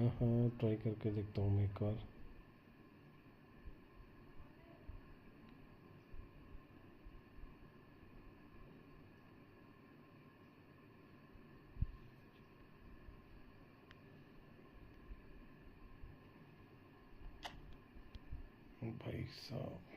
हाँ ट्राई करके देखता हूँ मैं एक बार। भाई साहब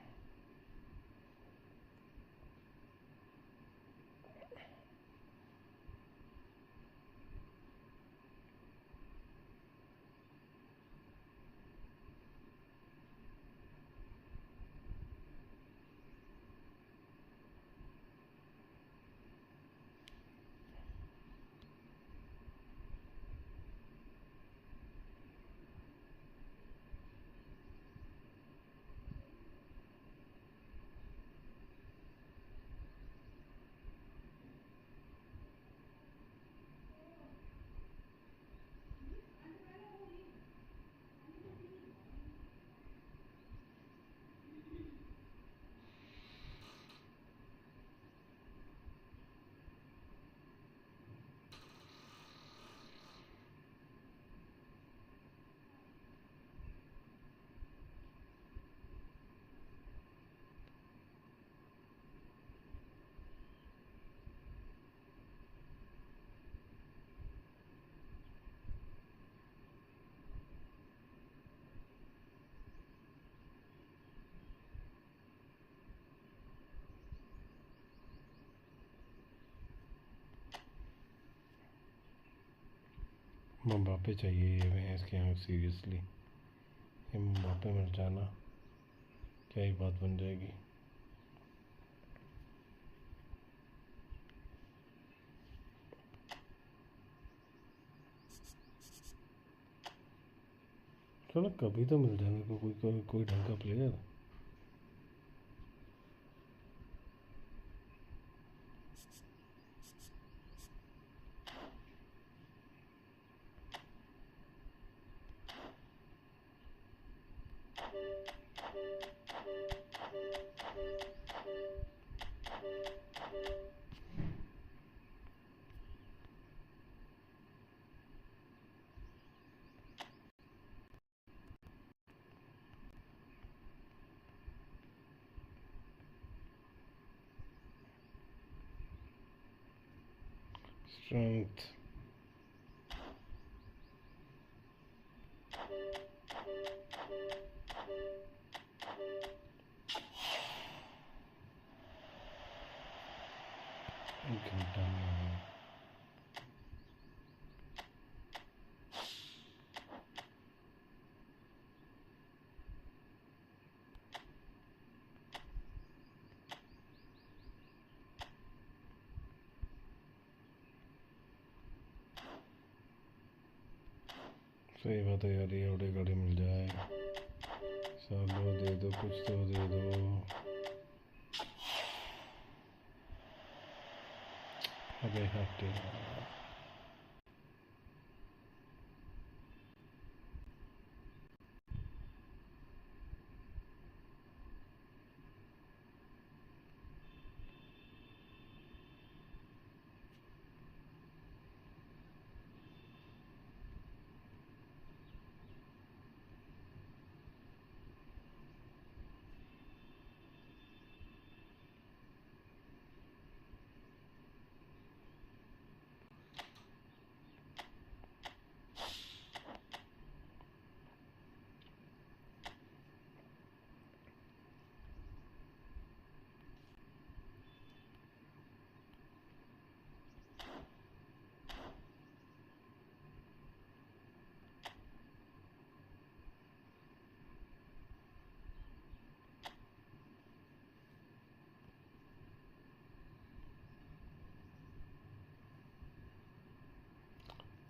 मम्बापे चाहिए ये भैंस के यहाँ सीरियसली। ये मम्बापे मिल जाना क्या ही बात बन जाएगी। चलो कभी तो मिल जाने को कोई ढंग का प्लेयर। स्ट्रेंथ घंटा में सही बात है यार। ये उड़े गाड़ी मिल जाए सालो, दे दो कुछ तो दे दो। अबे हटे।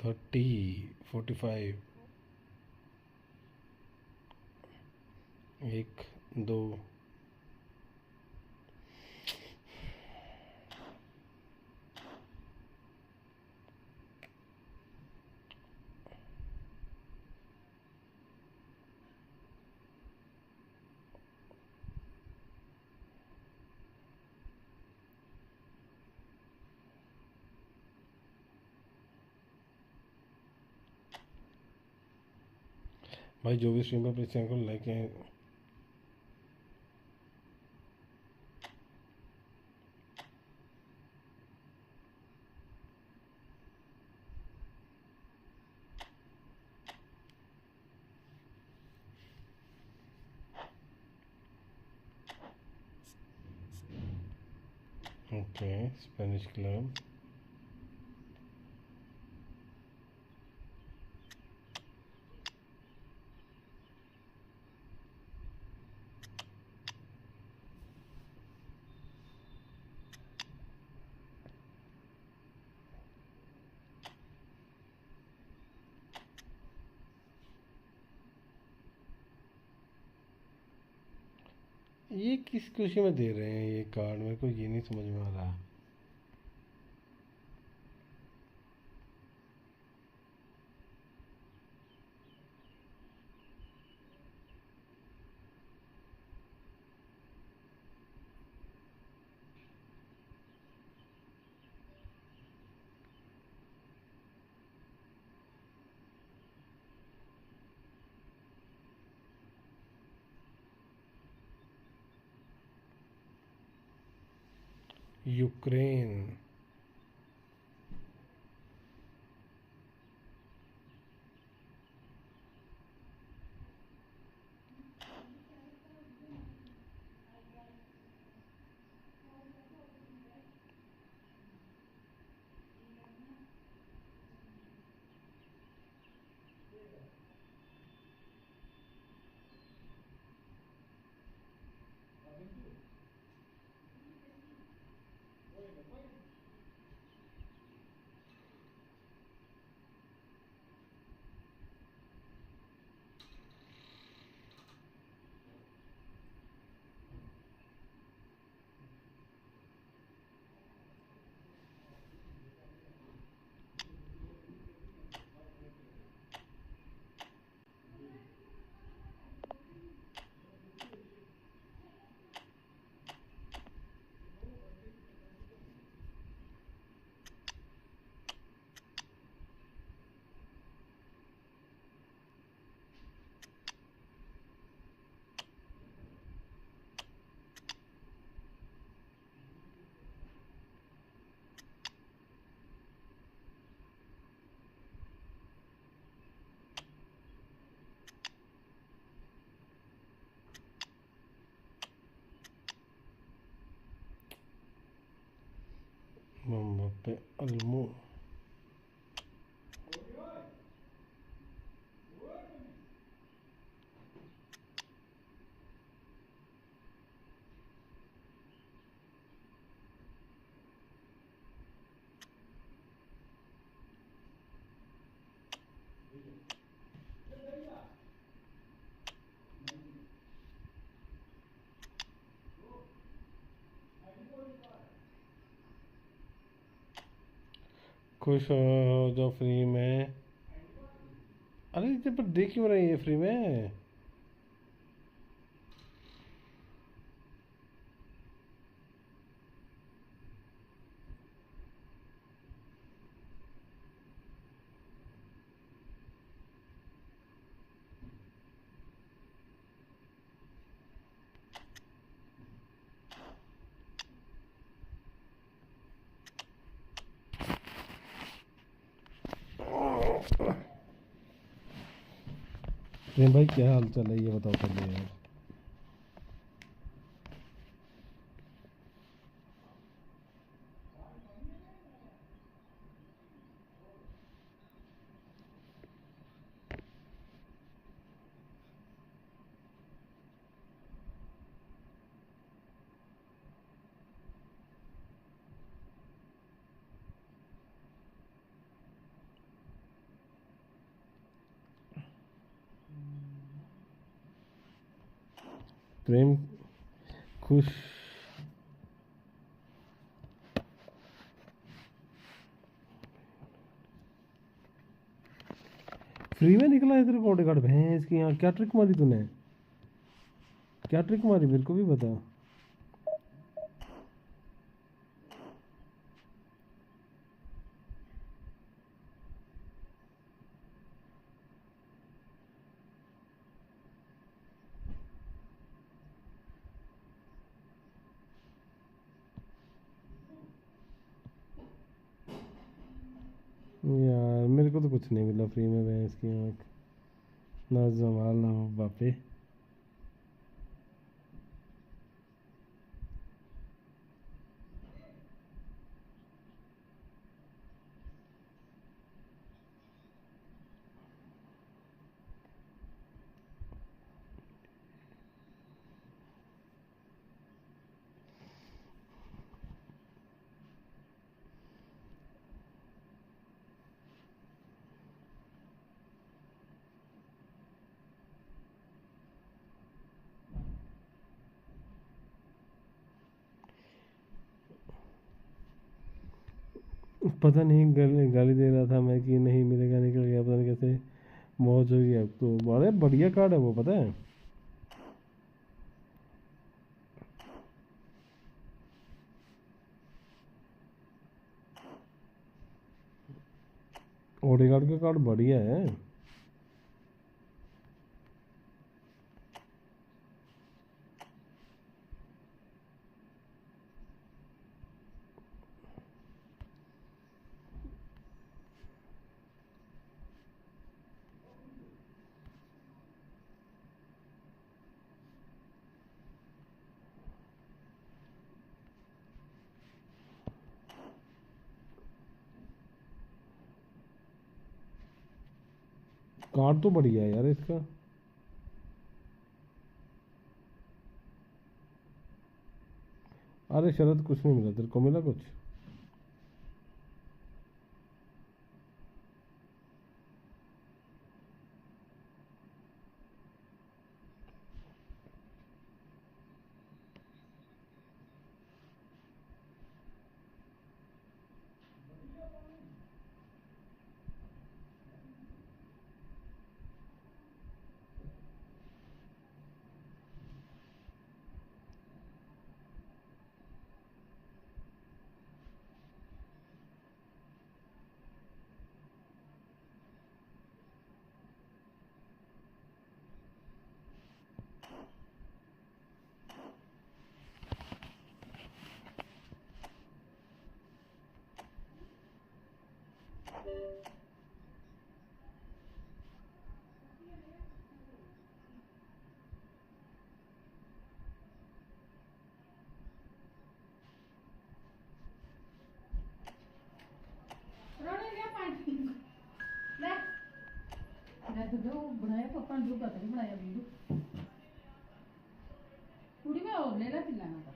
30, 45, 1, 2। भाई जो भी स्ट्रीम पर प्लीज चैनल को लाइक है। Okay, Spanish club. ये किस खुशी में दे रहे हैं ये कार्ड, मेरे को ये नहीं समझ में आ रहा। यूक्रेन। पे अलमो। खुश हो जो फ्री में। अरे इतने पर दे क्यों रही है फ्री में। प्रेम भाई क्या हाल चाल है ये बताओ पहले यार। प्रेम खुश। फ्री में निकला है तेरे को ऑडी कार्ड भैंस की। यहाँ क्या ट्रिक मारी तूने, क्या ट्रिक मारी मेरे को भी बता। नहीं मिला फ्री में भैंस की आँख ना जमाल ना बापे। पता नहीं गाली दे रहा था मैं कि नहीं मिलेगा, निकल गया, पता नहीं कैसे मौज हो गई अब तो। बड़े बढ़िया कार्ड है वो, पता है। ओडेगार्ड का कार्ड बढ़िया है। कार्ड तो बढ़िया है यार इसका। अरे शरद कुछ नहीं मिला, तेरे को मिला कुछ? बनाया पापा ने पता नहीं बनाया वीडियो कुड़ी में और ले ला पिलाना था।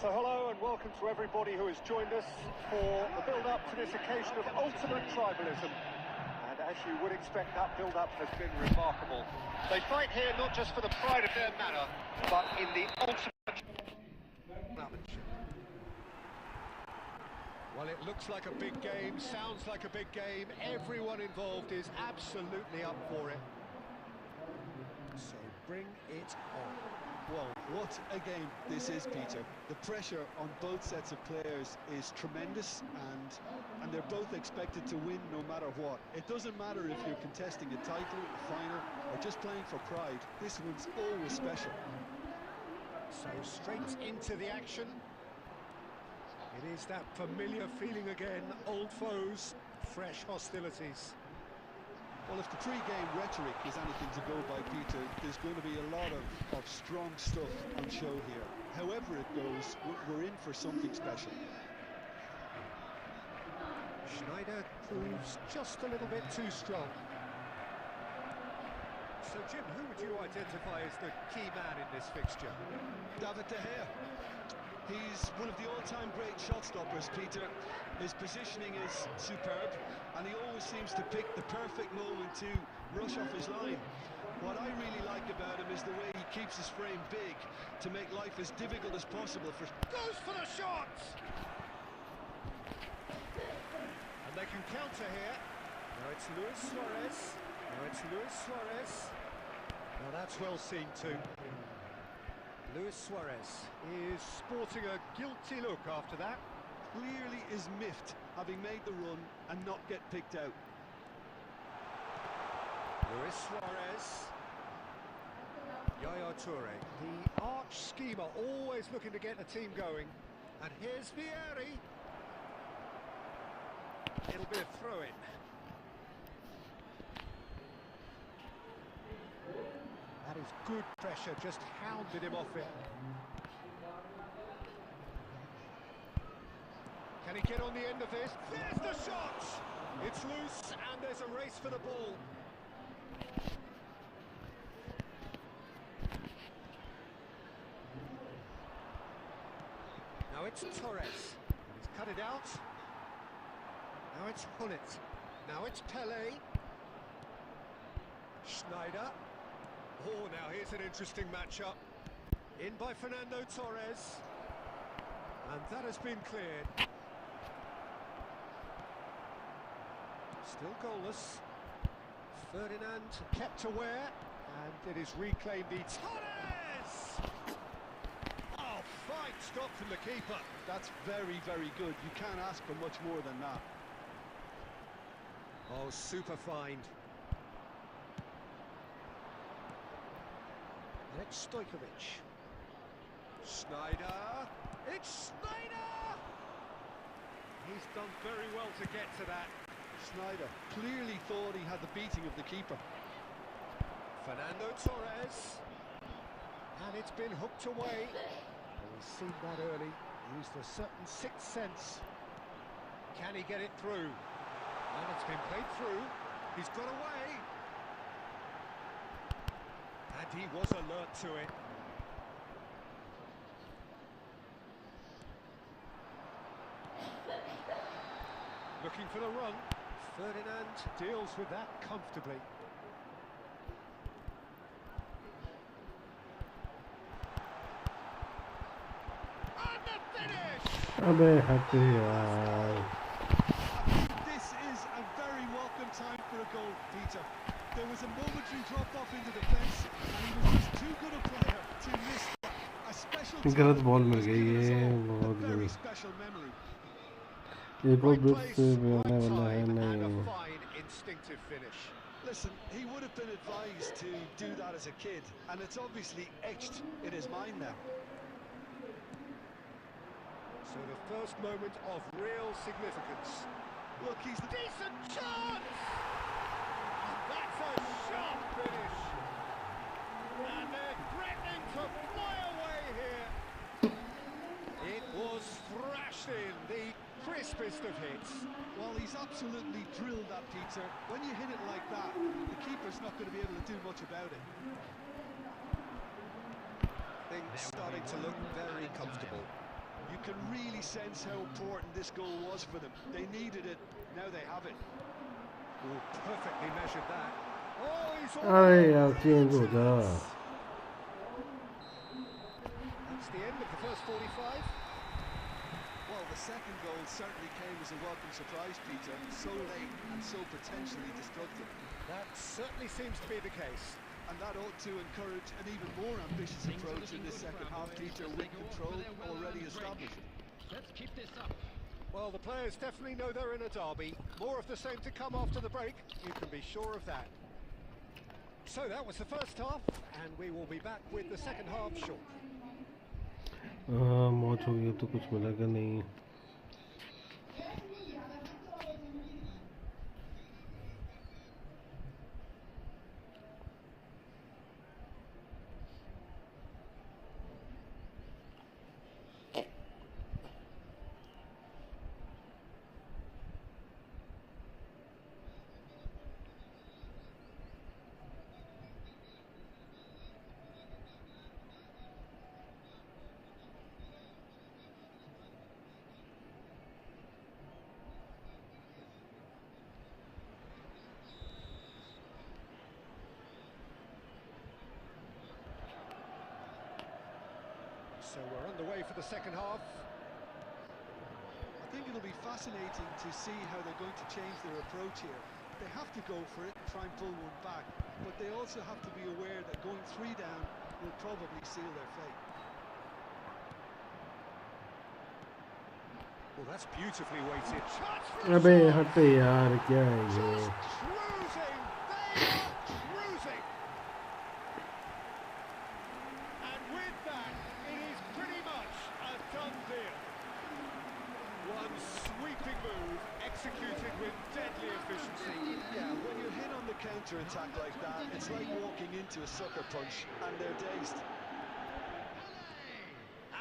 So hello and welcome to everybody who has joined us for the build-up to this occasion of ultimate tribalism. And as you would expect, that build-up has been remarkable. They fight here not just for the pride of their manor, but in the ultimate craftsmanship. Well, it looks like a big game, sounds like a big game. Everyone involved is absolutely up for it. So bring it on. Well, what a game this is, Peter. The pressure on both sets of players is tremendous, and they're both expected to win no matter what. It doesn't matter if you're contesting a title, a final, or just playing for pride. This one's always special. So straight into the action. It is that familiar feeling again, old foes, fresh hostilities. Well, if the pre-game rhetoric is anything to go by, Peter, there's going to be a lot of strong stuff on show here. However it goes, we're in for something special. Schneider proves just a little bit too strong. So, Jim, who would you identify as the key man in this fixture? David De Gea. He's one of the all-time great shot stoppers, Peter. His positioning is superb, and he always seems to pick the perfect moment to rush off his line. What I really like about him is the way he keeps his frame big to make life as difficult as possible for... Goes for the shot! And they can counter here. Now it's Luis Suarez. Now that's well seen too. Luis Suarez is sporting a guilty look after that. Clearly is miffed, having made the run and not get picked out. Luis Suarez. Yaya Toure, the arch schemer, always looking to get the team going. And here's Vieri. It'll be a throw-in. That is good pressure, just hounded him off it. Can he get on the end of this? There's the shot! It's loose and there's a race for the ball. Now it's Torres. He's cut it out. Now it's Hullet. Now it's Pele. Schneider. Oh, now here's an interesting matchup. In by Fernando Torres. And that has been cleared. Still goalless. Ferdinand kept aware. And it is reclaimed. Torres! Oh, fine stop from the keeper. That's very, very good. You can't ask for much more than that. Oh, super find. It's Stojkovic. Schneider. It's Schneider! He's done very well to get to that. Schneider clearly thought he had the beating of the keeper. Fernando Torres. And it's been hooked away. And we've seen that early. Used a certain sixth sense. Can he get it through? And it's been played through. He's got away. And he was alert to it. Looking for the run. Ferdinand deals with that comfortably. And the finish! अबे हट यार. This is a very welcome time for a goal, Peter. There was a momentary drop off into defence, and he was just too good a player to miss a special गलत ball मिल गई ये बहुत very गलत. special memory. एक और Right bridge place, से right होने वाला है time, and a नहीं. fine instinctive finish. Listen, he would have been advised to do that as a kid, and it's obviously etched in his mind now. So the first moment of real significance. Look, he's the... Decent chance! And that's a sharp finish. And they're threatening to fly away here. It was thrashed in, the crispest of hits. Well, he's absolutely drilled that, Peter. When you hit it like that, the keeper's not going to be able to do much about it. Things starting to look very comfortable. You can really sense how important this goal was for them. They needed it, now they have it. Oh, perfectly measured that. Oh, he's all अरे यार change हो जा. That's the end of the first 45. Well, the second goal certainly came as a welcome surprise, Peter. So late and so potentially destructive. That certainly seems to be the case. And that ought to encourage an even more ambitious approach in this second half, Peter, with control already established. Let's keep this up. Well, the players definitely know they're in a derby. More of the same to come after the break, you can be sure of that. So that was the first half, and we will be back with the second half shortly. मौज हो गई, तो कुछ मिलेगा नहीं. So we're underway for the second half. I think it'll be fascinating to see how they're going to change their approach here. They have to go for it and try and pull one back, but they also have to be aware that going 3 down will probably seal their fate. Well, that's beautifully weighted. अबे हटे यार, क्या है ये? Cruising! They are cruising! And with that, it is pretty much a done deal. One sweeping move, executed with deadly efficiency. Yeah, when you're hit on the counter-attack like that, it's like walking into a sucker punch, and they're dazed.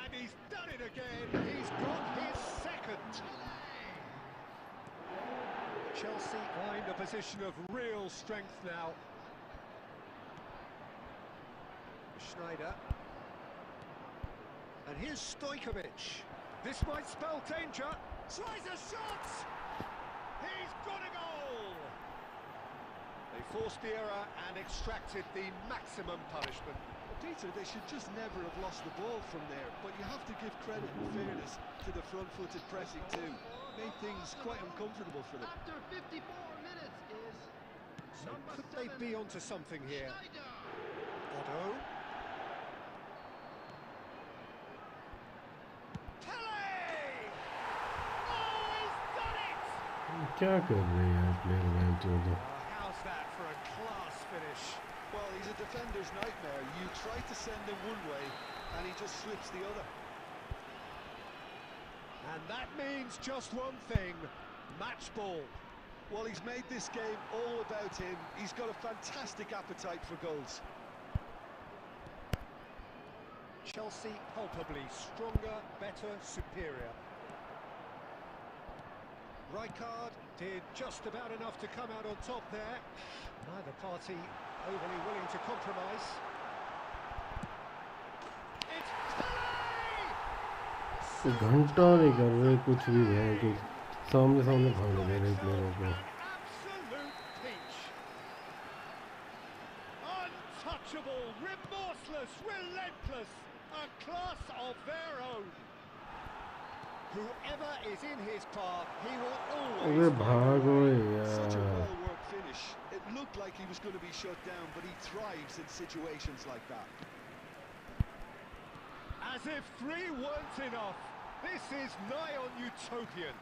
And he's done it again. He's got his second. Chelsea are in a position of real strength now. Schneider. And here's Stojkovic. This might spell danger. Tries a shot. He's got a goal. They forced the error and extracted the maximum punishment. Peter, they should just never have lost the ball from there, but you have to give credit and fairness to the front-footed pressing too. Made things quite uncomfortable for them. After 54 minutes is So number could they 7, be onto something here? Schneider. Otto. Pele! Oh, he's done it! क्या कर रहे हैं यार player man तो? How's that for a class finish? Well, he's a defender's nightmare. You try to send him one way, and he just slips the other. And that means just one thing, match ball. Well, he's made this game all about him. He's got a fantastic appetite for goals. Chelsea palpably stronger, better, superior. Rijkaard did just about enough to come out on top there. Neither party overly willing to compromise. It's Pele! घंटा नहीं कर रहे कुछ भी है कि सामने सामने भागने दे रहे प्लेयरों को. Absolute peach. Untouchable, remorseless, relentless, a class of their own. Whoever is in his path, he will अबे always भागो Such a यार. well-worked finish. It looked like he was going to be shut down, but he thrives in situations like that. As if 3 weren't enough. This is nigh on utopian.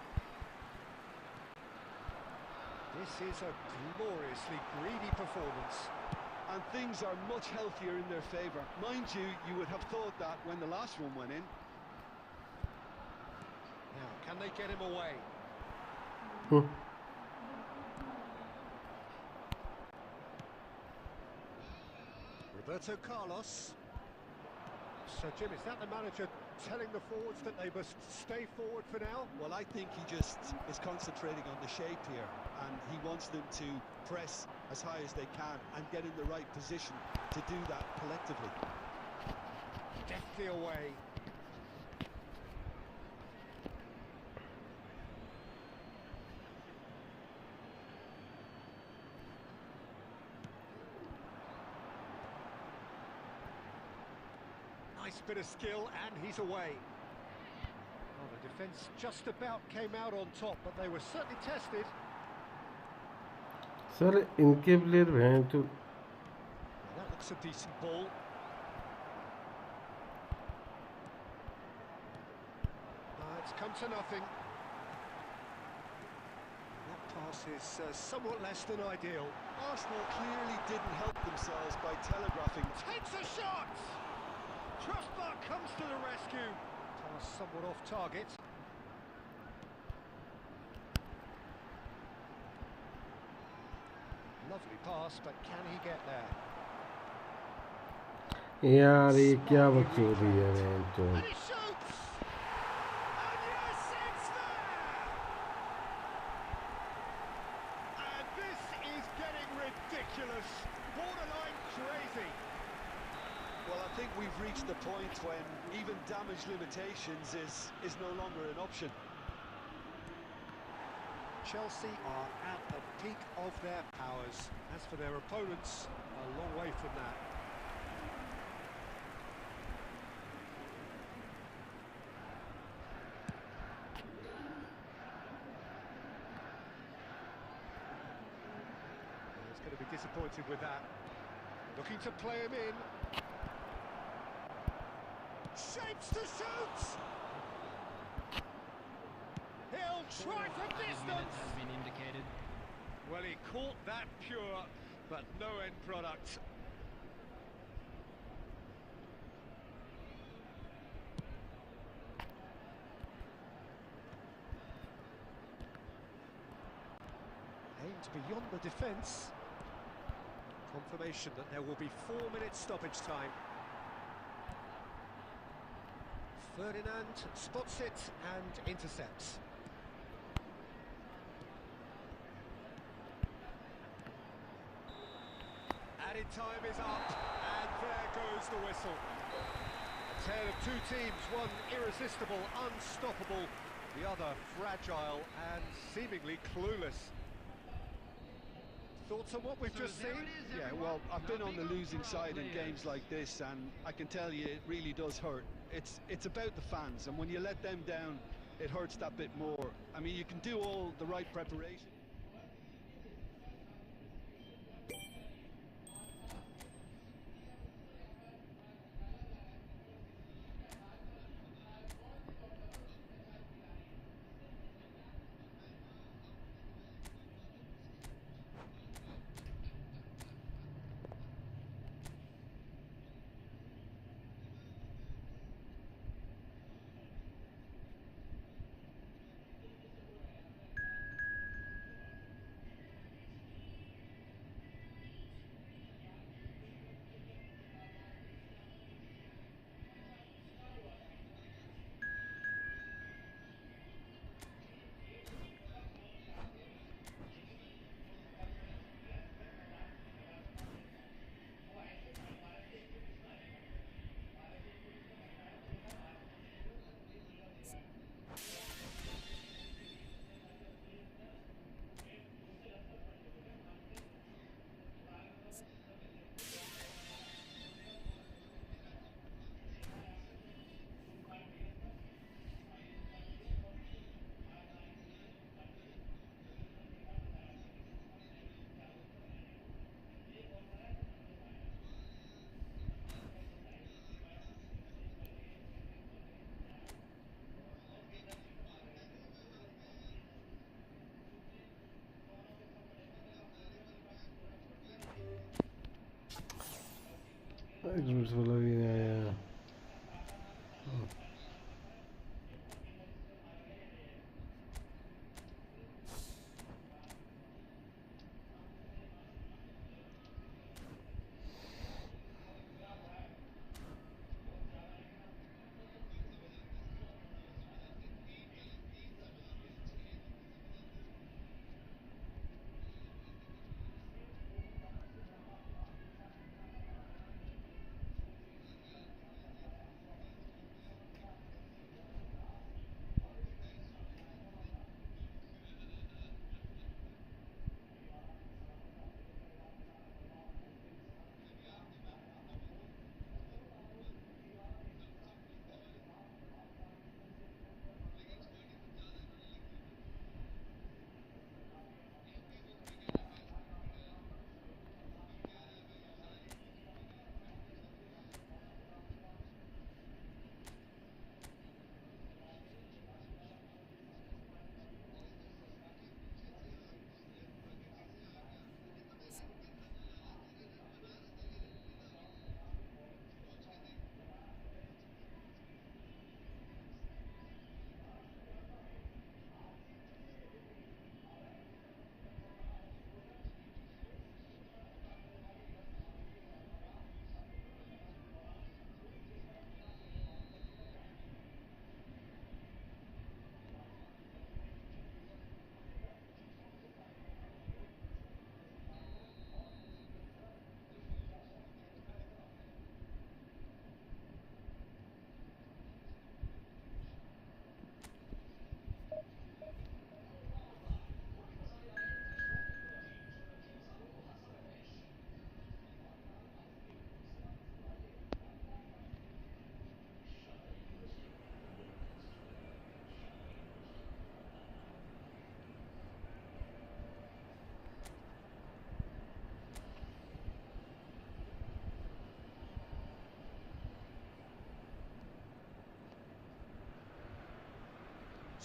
This is a gloriously greedy performance. And things are much healthier in their favour. Mind you, you would have thought that when the last one went in. Now, can they get him away? Roberto Carlos. So, Jim, is that the manager telling the forwards that they must stay forward for now? Well, I think he just is concentrating on the shape here, and he wants them to press as high as they can and get in the right position to do that collectively. Deftly away. Nice bit of skill, and he's away. Well, the defence just about came out on top, but they were certainly tested. Sir इनके player हैं तो That looks That's a decent ball. It's come to nothing. That pass is somewhat less than ideal. Arsenal clearly didn't help themselves by telegraphing. Takes a shot! Crossbar comes to the rescue. Pass somewhat off target. Lovely pass, but can he get there? यार ये क्या बकचोदी है तो And he shoots! And yes, it's there! And this is getting ridiculous. Borderline crazy. Well, I think we've reached the point when even damage limitations is no longer an option. Chelsea are at the peak of their powers. As for their opponents, a long way from that. He's going to be disappointed with that. Looking to play him in. Shapes to shoot! He'll try from distance! Has been indicated. Well, he caught that pure, but no end product. Aimed beyond the defence. Confirmation that there will be 4 minutes stoppage time. Ferdinand spots it and intercepts. Added time is up, and there goes the whistle. A tale of two teams, one irresistible, unstoppable, the other fragile and seemingly clueless. Thoughts on what we've just seen? Yeah, well, I've been on the losing side in games like this, and I can tell you it really does hurt. It's about the fans, and when you let them down, it hurts that bit more. I mean, you can do all the right preparation. Experts वाला भी नहीं आया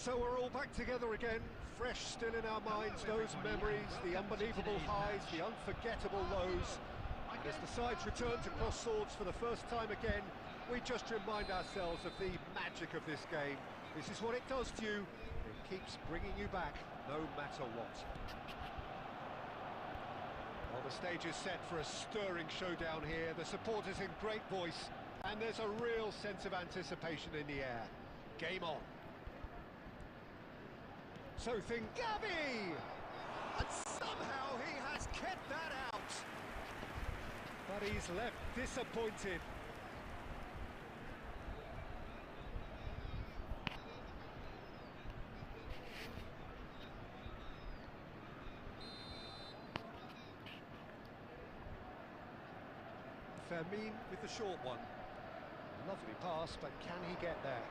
So we're all back together again, fresh still in our minds, those memories, the unbelievable highs, the unforgettable lows. And as the sides return to cross swords for the first time again, we just remind ourselves of the magic of this game. This is what it does to you. It keeps bringing you back, no matter what. Well, the stage is set for a stirring showdown here. The supporters in great voice, and there's a real sense of anticipation in the air. Game on. So Gavi! And somehow he has kept that out. But he's left disappointed. Fermin with the short one. Lovely pass, but can he get there?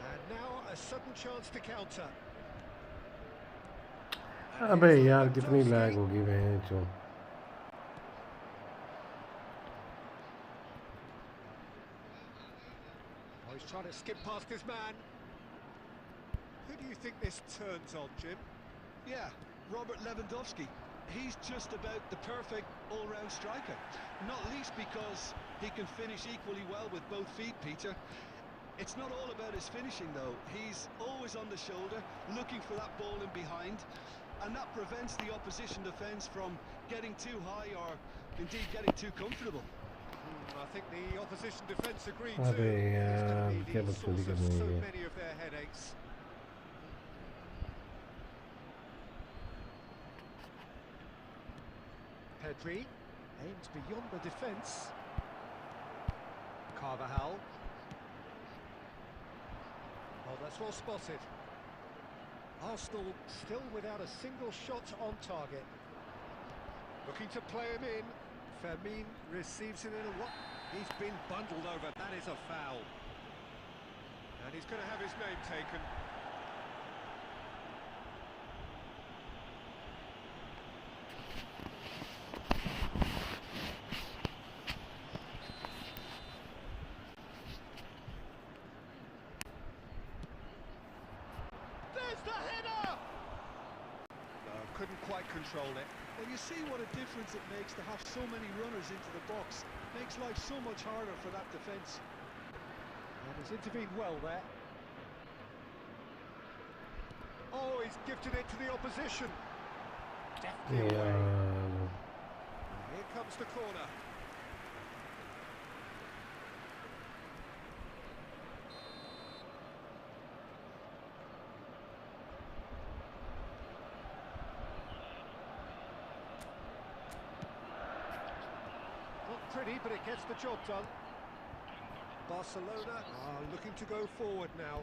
And now a sudden chance to counter. अबे यार कितनी lag होगी भैंचो। Oh, he's trying to skip past his man. Who do you think this turns on, Jim? Yeah, Robert Lewandowski. He's just about the perfect all-round striker. Not least because he can finish equally well with both feet, Peter. It's not all about his finishing, though. He's always on the shoulder, looking for that ball in behind, and that prevents the opposition defence from getting too high or indeed getting too comfortable. I think the opposition defence agreed too. अबे यार It's क्या going to be the बकचोदी source of करनी so है। many of their headaches. Pedri aims beyond the defence. Carvajal. Oh, that's well spotted. Arsenal still without a single shot on target. Looking to play him in. Fermin receives it in a what? He's been bundled over. That is a foul. And he's going to have his name taken. There's the header! No, couldn't quite control it. Well, you see what a difference it makes to have so many runners into the box. Makes life so much harder for that defence. And he's intervened well there. Oh, he's gifted it to the opposition. Definitely away. यार Here comes the corner. Not pretty, but it gets the job done. Barcelona are looking to go forward now.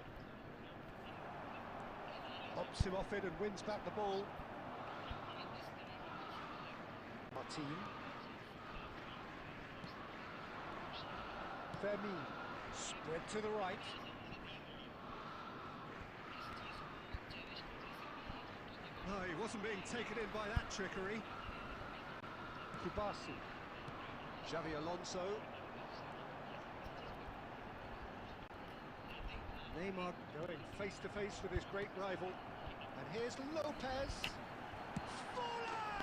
Hops him off it and wins back the ball. Martin. Fermin. Spread to the right. No, he wasn't being taken in by that trickery. Kubasi. Xavi Alonso. Neymar going face to face with his great rival. And here's Lopez. Fuller!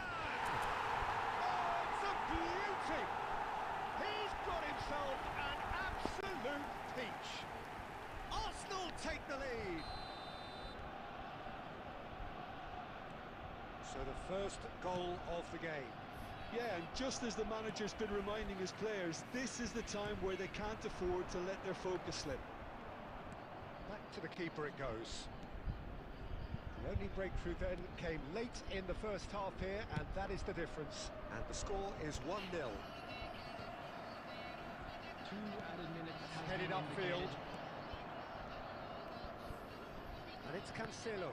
Oh, it's a beauty! He's got himself an absolute peach. Arsenal take the lead. So the first goal of the game. Yeah, and just as the manager's been reminding his players, this is the time where they can't afford to let their focus slip. Back to the keeper it goes. The only breakthrough then came late in the first half here, and that is the difference. And the score is 1-0. 2 added minutes. Headed upfield. And it's Cancelo.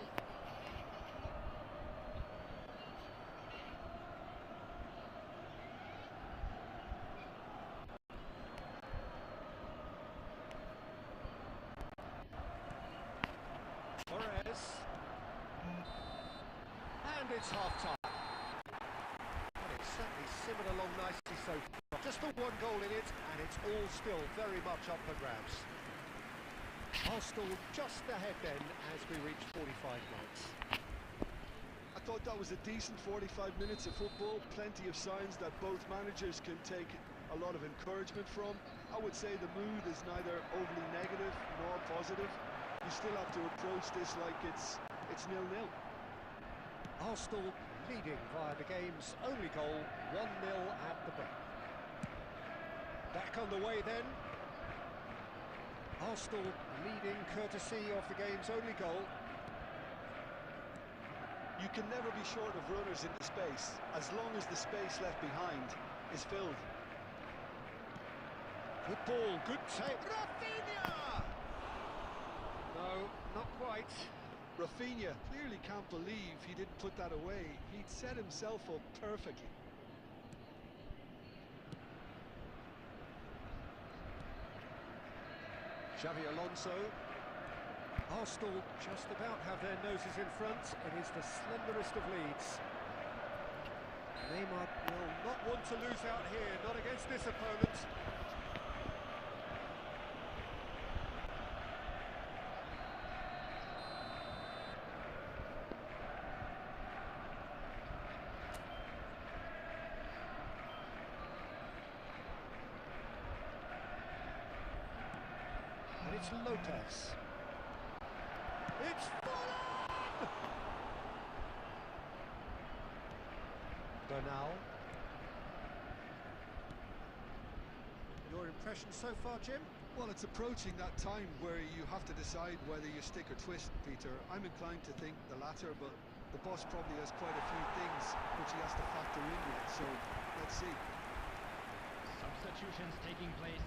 And it's half-time. And it's certainly simmered along nicely so far. Just the one goal in it, and it's all still very much up for grabs. Arsenal just ahead then as we reach 45 minutes. I thought that was a decent 45 minutes of football, plenty of signs that both managers can take a lot of encouragement from. I would say the mood is neither overly negative nor positive. You still have to approach this like it's 0-0. Arsenal leading via the game's only goal, 1-0 at the break. Back on the way then. Arsenal leading courtesy of the game's only goal. You can never be short of runners into space, as long as the space left behind is filled. Good ball, good take. Rafinha! No, not quite. Rafinha clearly can't believe he didn't put that away. He'd set himself up perfectly. Xavi Alonso. Arsenal just about have their noses in front. It is the slenderest of leads. Neymar will not want to lose out here, not against this opponent. And it's Lopez. It's fallen! Bernal. Your impression so far, Jim? Well, it's approaching that time where you have to decide whether you stick or twist, Peter. I'm inclined to think the latter, but the boss probably has quite a few things which he has to factor in with it, so let's see. Substitutions taking place.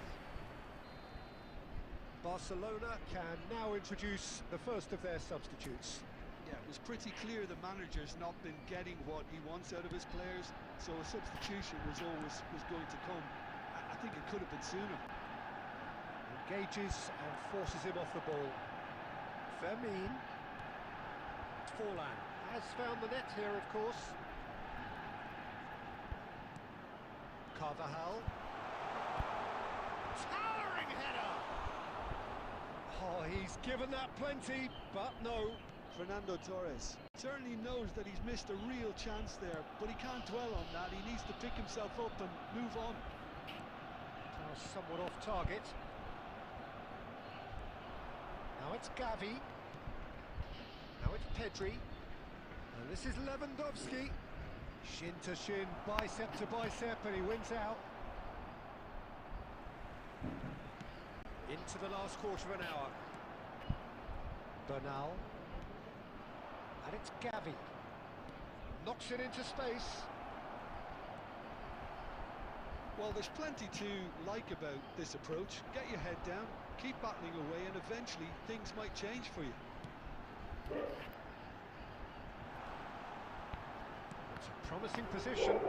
Barcelona can now introduce the first of their substitutes. Yeah, it was pretty clear the manager's not been getting what he wants out of his players, so a substitution was going to come. I think it could have been sooner. Engages and forces him off the ball. Fermin. Forlan has found the net here, of course. Carvajal. Towering header! Oh, he's given that plenty, but no. Fernando Torres certainly knows that he's missed a real chance there, but he can't dwell on that. He needs to pick himself up and move on. Pass somewhat off target. Now it's Gavi. Now it's Pedri. And this is Lewandowski. Shin to shin, bicep to bicep, and he wins out. Into the last quarter of an hour. Bernal. And it's Gavi. Knocks it into space. Well, there's plenty to like about this approach. Get your head down, keep battling away, and eventually things might change for you. It's a promising position.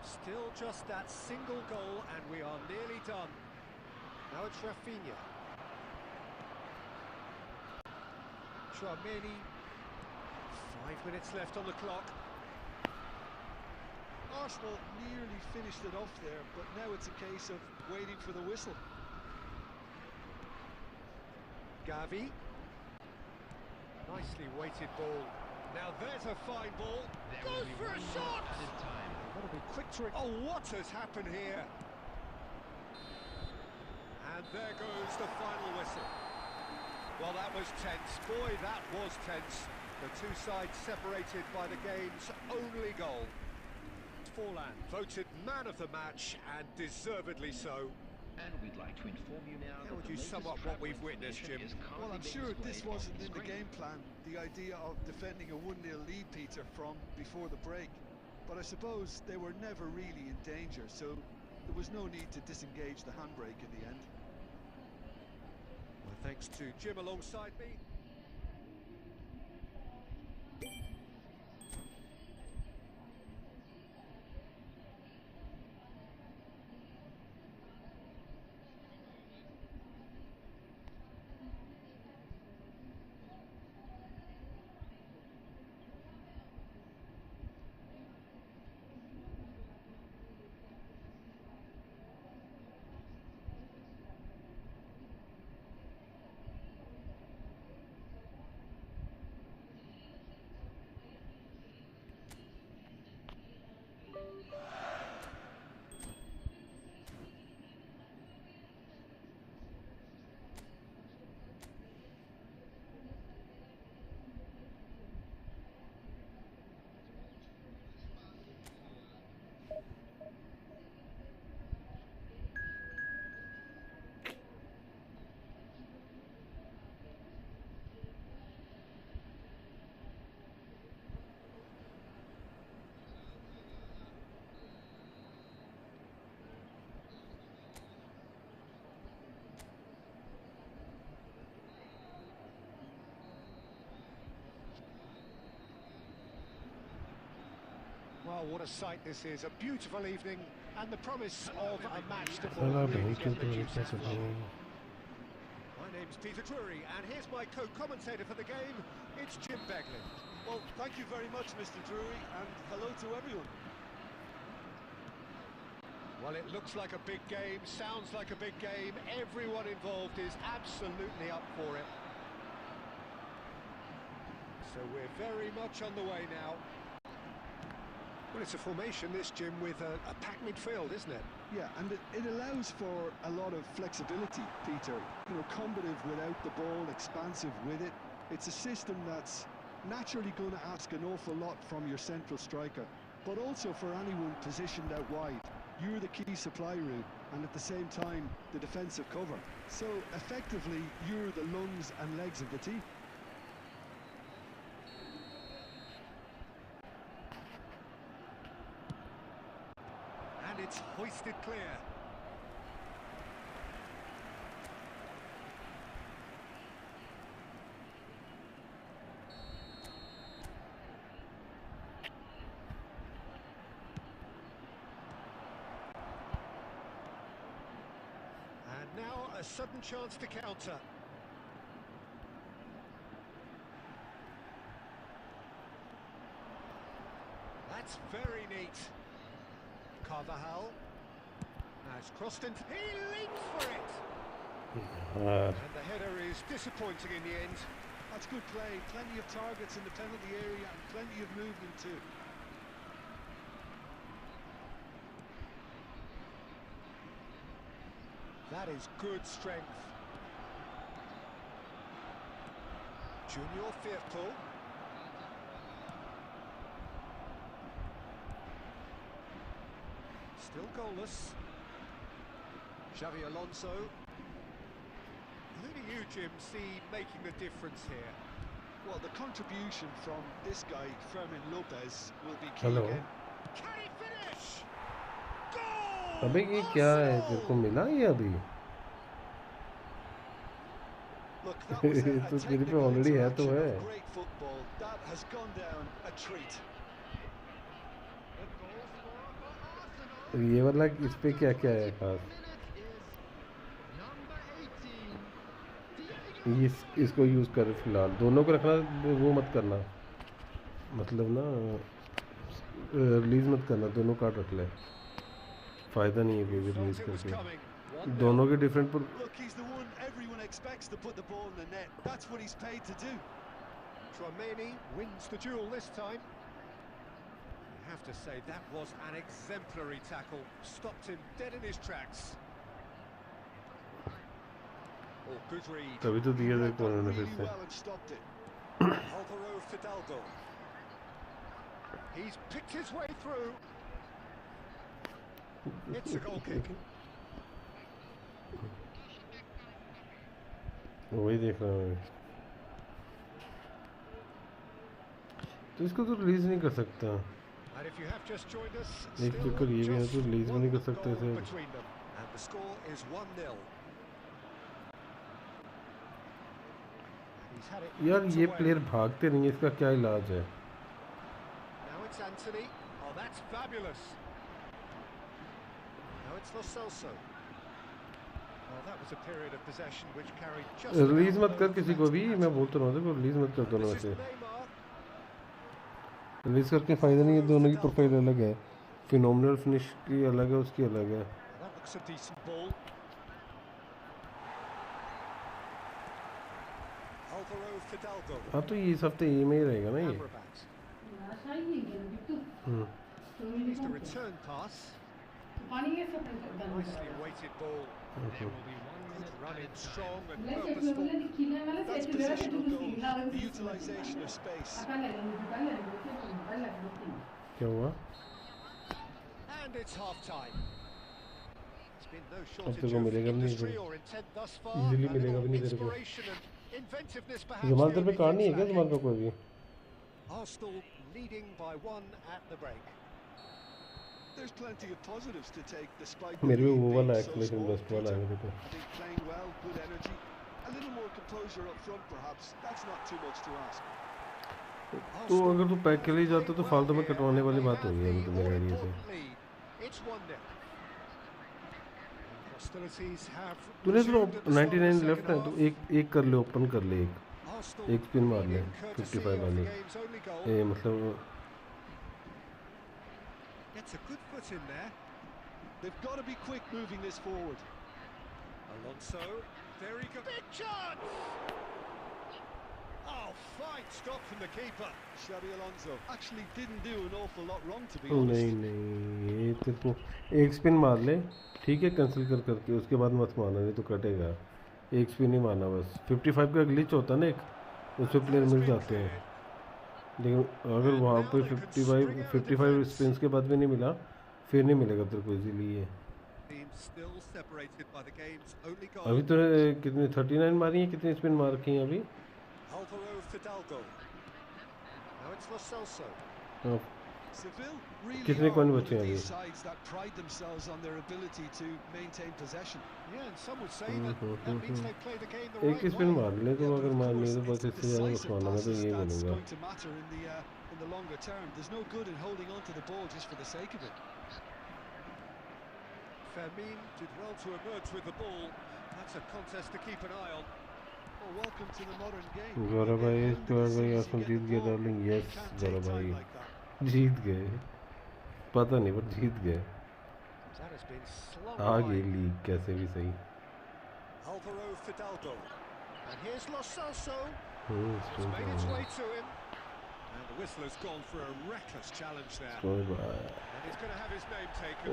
Still just that single goal, and we are nearly done. Now it's Rafinha. Tchouaméni. 5 minutes left on the clock. Arsenal nearly finished it off there, but now it's a case of waiting for the whistle. Gavi. Nicely weighted ball. Now there's a fine ball. Goes for a shot! Got to be quick to... Oh, what has happened here? And there goes the final whistle. Well, that was tense. Boy, that was tense. The two sides separated by the game's only goal. Forlan voted man of the match, and deservedly so. And we'd like to inform you now. How would you sum up what we've witnessed, Jim? Well, I'm sure this wasn't in the game plan, the idea of defending a 1-0 lead, Peter, from before the break. But I suppose they were never really in danger, so there was no need to disengage the handbrake in the end. Well, thanks to Jim alongside me. what a sight this is. A beautiful evening and the promise of a match to साला really बहन get की the तो juices क्या कर रहे flowing. हैं My name's Peter Drury, and here's my co-commentator for the game. It's Jim Begley. Well, thank you very much, Mr. Drury, and hello to everyone. Well, it looks like a big game, sounds like a big game. Everyone involved is absolutely up for it. So we're very much on the way now. Well, it's a formation, this, Jim, with a packed midfield, isn't it? Yeah, and it allows for a lot of flexibility, Peter. You know, combative without the ball, expansive with it. It's a system that's naturally going to ask an awful lot from your central striker, but also for anyone positioned out wide. You're the key supply route, and at the same time, the defensive cover. So, effectively, you're the lungs and legs of the team. And it's hoisted clear. And now a sudden chance to counter. That's very neat. Carvajal has crossed into... He leaps for it! And the header is disappointing in the end. That's good play. Plenty of targets in the penalty area and plenty of movement too. That is good strength. Junior Firpo. Still goalless. Xavi Alonso. Who do you, Jim, see making the difference here? Well, the contribution from this guy, Fermin Lopez, will be key Hello. again. Can he finish? Goal! अबे ये क्या है तेरे को मिला ये अभी Look, that was a तो तेरे पे technical already है तो interaction है of great football. That has gone down a treat. ये वाला इस पे क्या क्या है खास इसको यूज़ कर फिलहाल दोनों को रखना वो मत करना मतलब ना रिलीज़ मत करना दोनों कार्ड रख ले फ़ायदा नहीं है कोई भी रिलीज़ करके दोनों के डिफरेंट पर Look, he's the one everyone expects to put the ball in the net. That's what he's paid to do. Tchouameni wins the duel this time. I have to say that was an exemplary tackle. Stopped him dead in his tracks. Oh, good read. तभी तो दिया था कौन ने फिर Really से well and stopped it. Alvaro Fidalgo. He's picked his way through. It's a goal kick. वही देख रहा हूँ तो इसको तो रिलीज़ नहीं कर सकता And if you have just joined us, एक still चक्कर ये भी है just तो रिलीज़ भी नहीं कर one सकते goal इसे between them. And the score is 1-0. He's had it यार knocked ये away. प्लेयर भागते नहीं है इसका क्या इलाज है Now it's Anthony. Oh, that's fabulous. Now it's Lo Celso. Well, that was a period of possession which carried just... release enough मत कर of किसी को भी attacking मैं बोलता रहा हूँ रिलीज़ मत कर दोनों में This is से Neymar. रिलीज़ करके फ़ायदा नहीं है दोनों की प्रोफाइल अलग है फिनोमिनल फिनिश की अलग है उसकी अलग है That looks a decent ball. Alvaro Fidalgo. हाँ तो ये इस हफ्ते ये में ही रहेगा ना ये Amrabat. आशा ही नहीं है बिट्टू तो Needs to return pass. पानी के सब करना Nicely weighted ball. Okay. Good running, strong and Let's purposeful. That's positional goal. The utilisation of space. क्या हुआ And it's half time. It's been no अब shortage तेरे को of मिलेगा भी नहीं industry कोई or intent thus far. Easily A मिलेगा भी little नहीं तेरे को inspiration and inventiveness perhaps. Jamal the तेरे पे only कार्ड नहीं है things क्या जमाल का कोई भी lacking. Arsenal leading by 1 at the break. There's plenty of positives to take despite मेरे पे वो वाला being so explanation small, best वाला है Peter. मेरे पे I think playing well, good energy, a little more composure up front perhaps. That's not too much to ask. तो अगर तू पैक के लिए जाता तो फालतू में कटवाने वाली बात होगी अभी तो मेरे आइडिया से। तूने सिर्फ 99 लेफ्ट है तो एक कर ले, ओपन कर ले, एक स्पिन मार ले 55 वाली। मतलब Gets a good foot in there. They've got to be quick moving this forward. Alonso, very good. Big chance! Oh, fine stop from the keeper. Xabi Alonso actually didn't do an awful lot wrong, to be honest. नहीं ये तेरे को एक spin मार ले, ठीक है, cancel कर करके उसके बाद मत मारना, नहीं तो कटेगा। एक स्पिन ही मारना बस। 55 का ग्लिच होता है ना एक, उसमें प्लेयर मिल जाते हैं, लेकिन अगर वहाँ पे 55 स्पिन्स के बाद भी नहीं मिला, फिर नहीं मिलेगा तेरे को इजीली ये। अभी तो कितनी 39 मारी है, कितनी स्पिन मार रखी हैं अभी? कितने कौन बचे हैं अभी? एक ही स्पिन मार ले तो, अगर मार नहीं तो बस इससे ज़्यादा बस मारना, मैं तो यही बोलूँगा। Fermin did well to emerge with the ball. That's a contest to keep an eye on. Well, welcome to the modern game. गौरव भाई, स्क्वाड भाई आसमान जीत गए डार्लिंग। यस गौरव भाई जीत गए, पता नहीं पर जीत गए, आ गई लीग कैसे भी सही। Alvaro Fidalgo, and here's Lo Celso. It's spin made its way to him, and the whistler's gone for a reckless challenge there. कोई बात And he's going to have his name taken.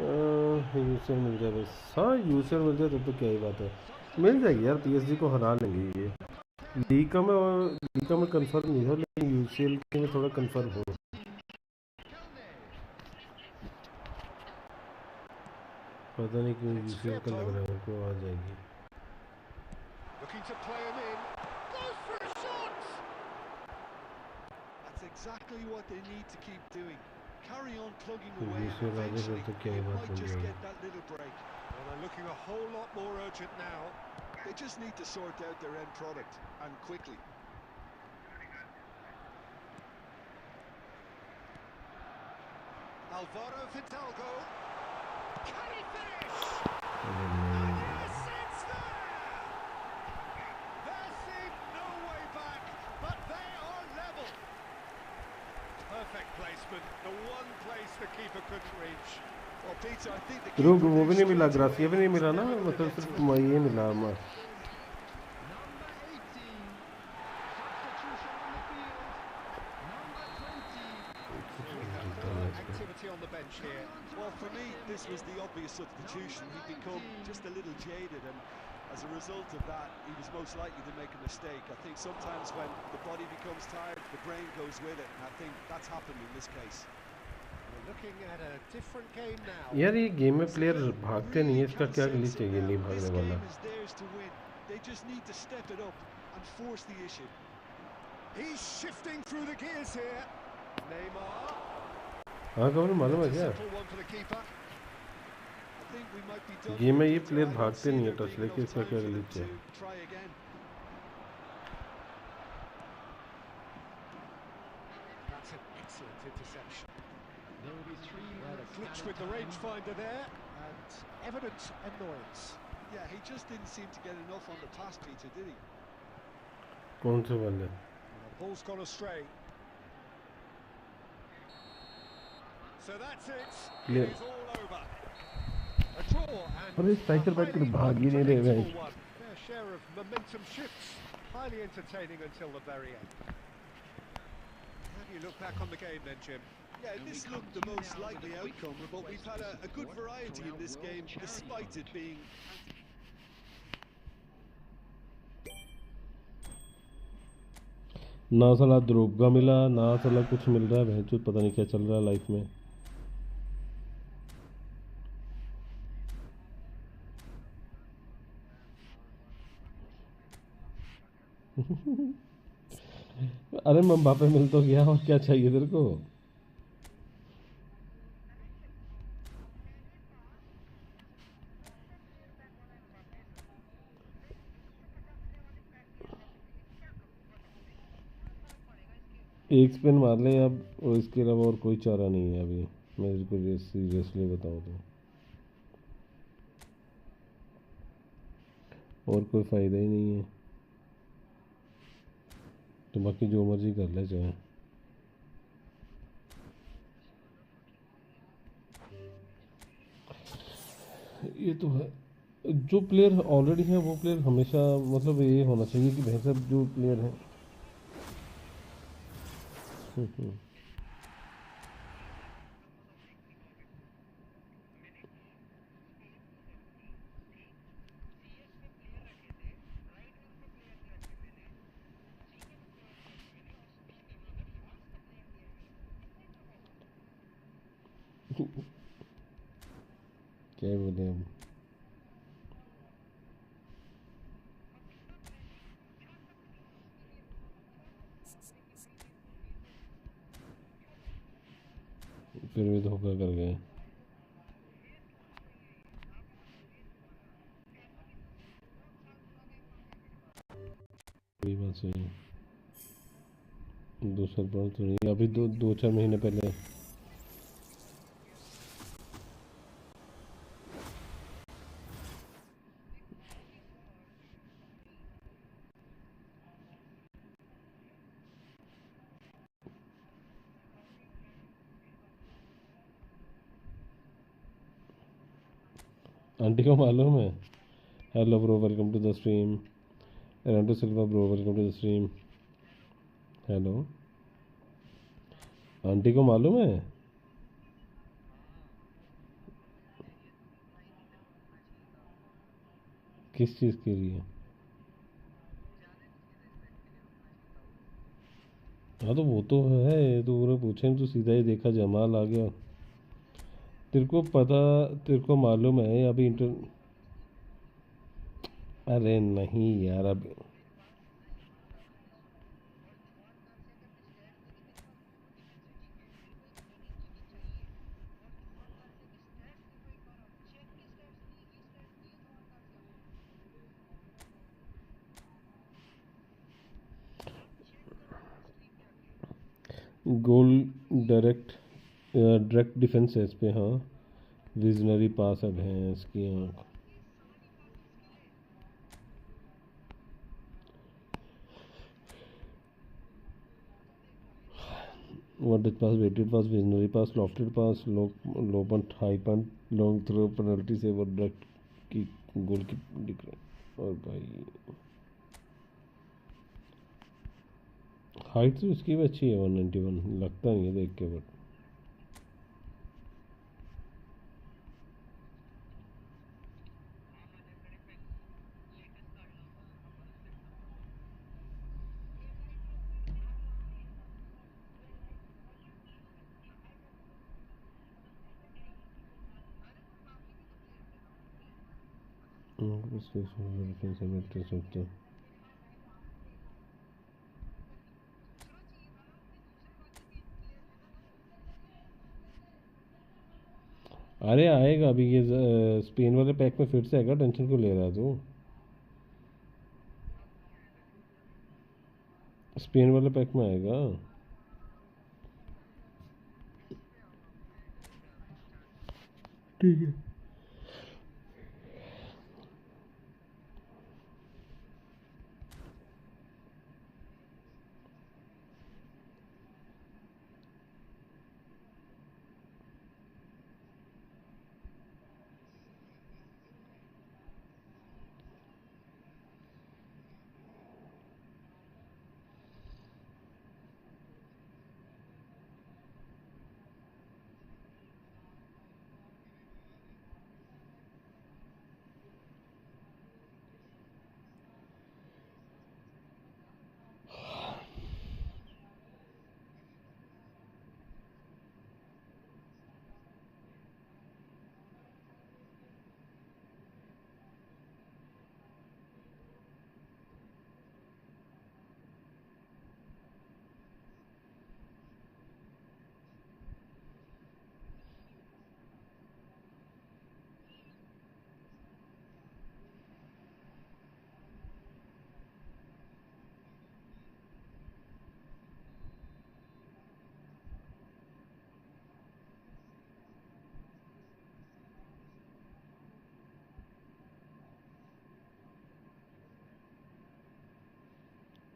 User मिल जाए बस। हाँ user मिल जाए तब तो क्या ही बात है, मिल जाएगी यार, पीएसजी को हरा लेंगे ये। लीग का मैं कंफर्म नहीं था, लेकिन यूसीएल के में थोड़ा कंफर्म हो। पता नहीं क्यों यूसीएल का लग रहा है उनको आ जाएगी। Looking to play him in. Goes for a shot. That's exactly what they need to keep doing. Carry on plugging away. UCL आगे फिर तो क्या ही They बात might बन just जाएगी। get that little break. Well, they're looking a whole lot more urgent now. They just need to sort out their end product, and quickly. Alvaro Fidalgo. Can he finish? Yes, it's there! There seemed no way back, but they are level. Perfect placement, the one place the keeper couldn't reach. Well, Peter, I think the रुक, keeper वो भी नहीं मिला, straight gratia भी away नहीं मिला ना, was मतलब the सिर्फ better ये मिला हमारा। Activity on the bench here. Well, for me, this was the obvious substitution. He'd become just a little jaded, and as a result of that, he was most likely to make a mistake. I think sometimes when the body becomes tired, the brain goes with it, and I think that's happened in this case. We're looking at a different game now. यार ये game में player भागते नहीं है, इसका क्या glitch है ये नहीं This भागने वाला। game is theirs to win. They just need to step it up and force the issue. He's shifting through the gears here. Neymar. हाँ कमल मालूम है क्या, Simple one for the keeper. I think we might be done. Game में ये Peter. Player I don't भागते see नहीं है there touch being लेके, enough इसका time क्या for them ग्लिच है। to try again. That's an excellent interception. There will be 3 Well, a minutes glitch added with the time. rangefinder there, and evident annoyance. Yeah, he just didn't seem to get enough on the pass, Peter, did he? कौन से वाले? And the ball's gone astray. So that's it. Clear. It is all over. A draw and अरे striker बैठ कर भाग ही नहीं रहे भाई। unpredictable one. Fair share of momentum shifts. Highly entertaining until the very end. How do you look back on the game then, Jim? Yeah, this looked the most likely outcome, but we've had a good variety in this game, despite it being... ना साला द्रोगा मिला, ना साला कुछ मिल रहा है, भैंचोद पता नहीं क्या चल रहा है लाइफ में। अरे मम्बापे मिल तो गया, और क्या चाहिए तेरे को? एक स्पिन मार ले अब, और इसके अलावा और कोई चारा नहीं है अभी, मैं इसको सीरियसली बताऊँ तो, और कोई फ़ायदा ही नहीं है। तो बाकी जो मर्जी कर ले चाहे। ये तो है, जो प्लेयर ऑलरेडी है वो प्लेयर हमेशा, मतलब ये होना चाहिए कि भाई साहब जो प्लेयर है। क्या बोले हम। फिर भी धोखा कर गए। वही बात सही है, दूसरा बार तो नहीं, अभी दो दो चार महीने पहले। आंटी को मालूम है। Hello bro, welcome to the stream. एरंटो Silva bro, welcome to the stream. Hello, aunty को मालूम है। किस चीज़ के लिए? हाँ तो वो तो है, तो उन्हें पूछे तो सीधा ही देखा, जमाल आ गया। तेरे को पता, तेरे को मालूम है अभी इंटर। अरे नहीं यार, अब गोल डायरेक्ट, डायरेक्ट डिफेंस है इस पे। हाँ, विजनरी पास अब है इसकी आँख। Wanted pass, waited pass, visionary pass, lofted pass, low punt, high punt, long throw, penalty save और direct की गोल की डिक्लेयर। और भाई हाइट तो इसकी भी अच्छी है, 191 लगता नहीं है देख के, बट अरे आएगा अभी ये स्पेन वाले पैक में फिर से आएगा, टेंशन क्यों ले रहा है तू? स्पेन वाले पैक में आएगा। ठीक है।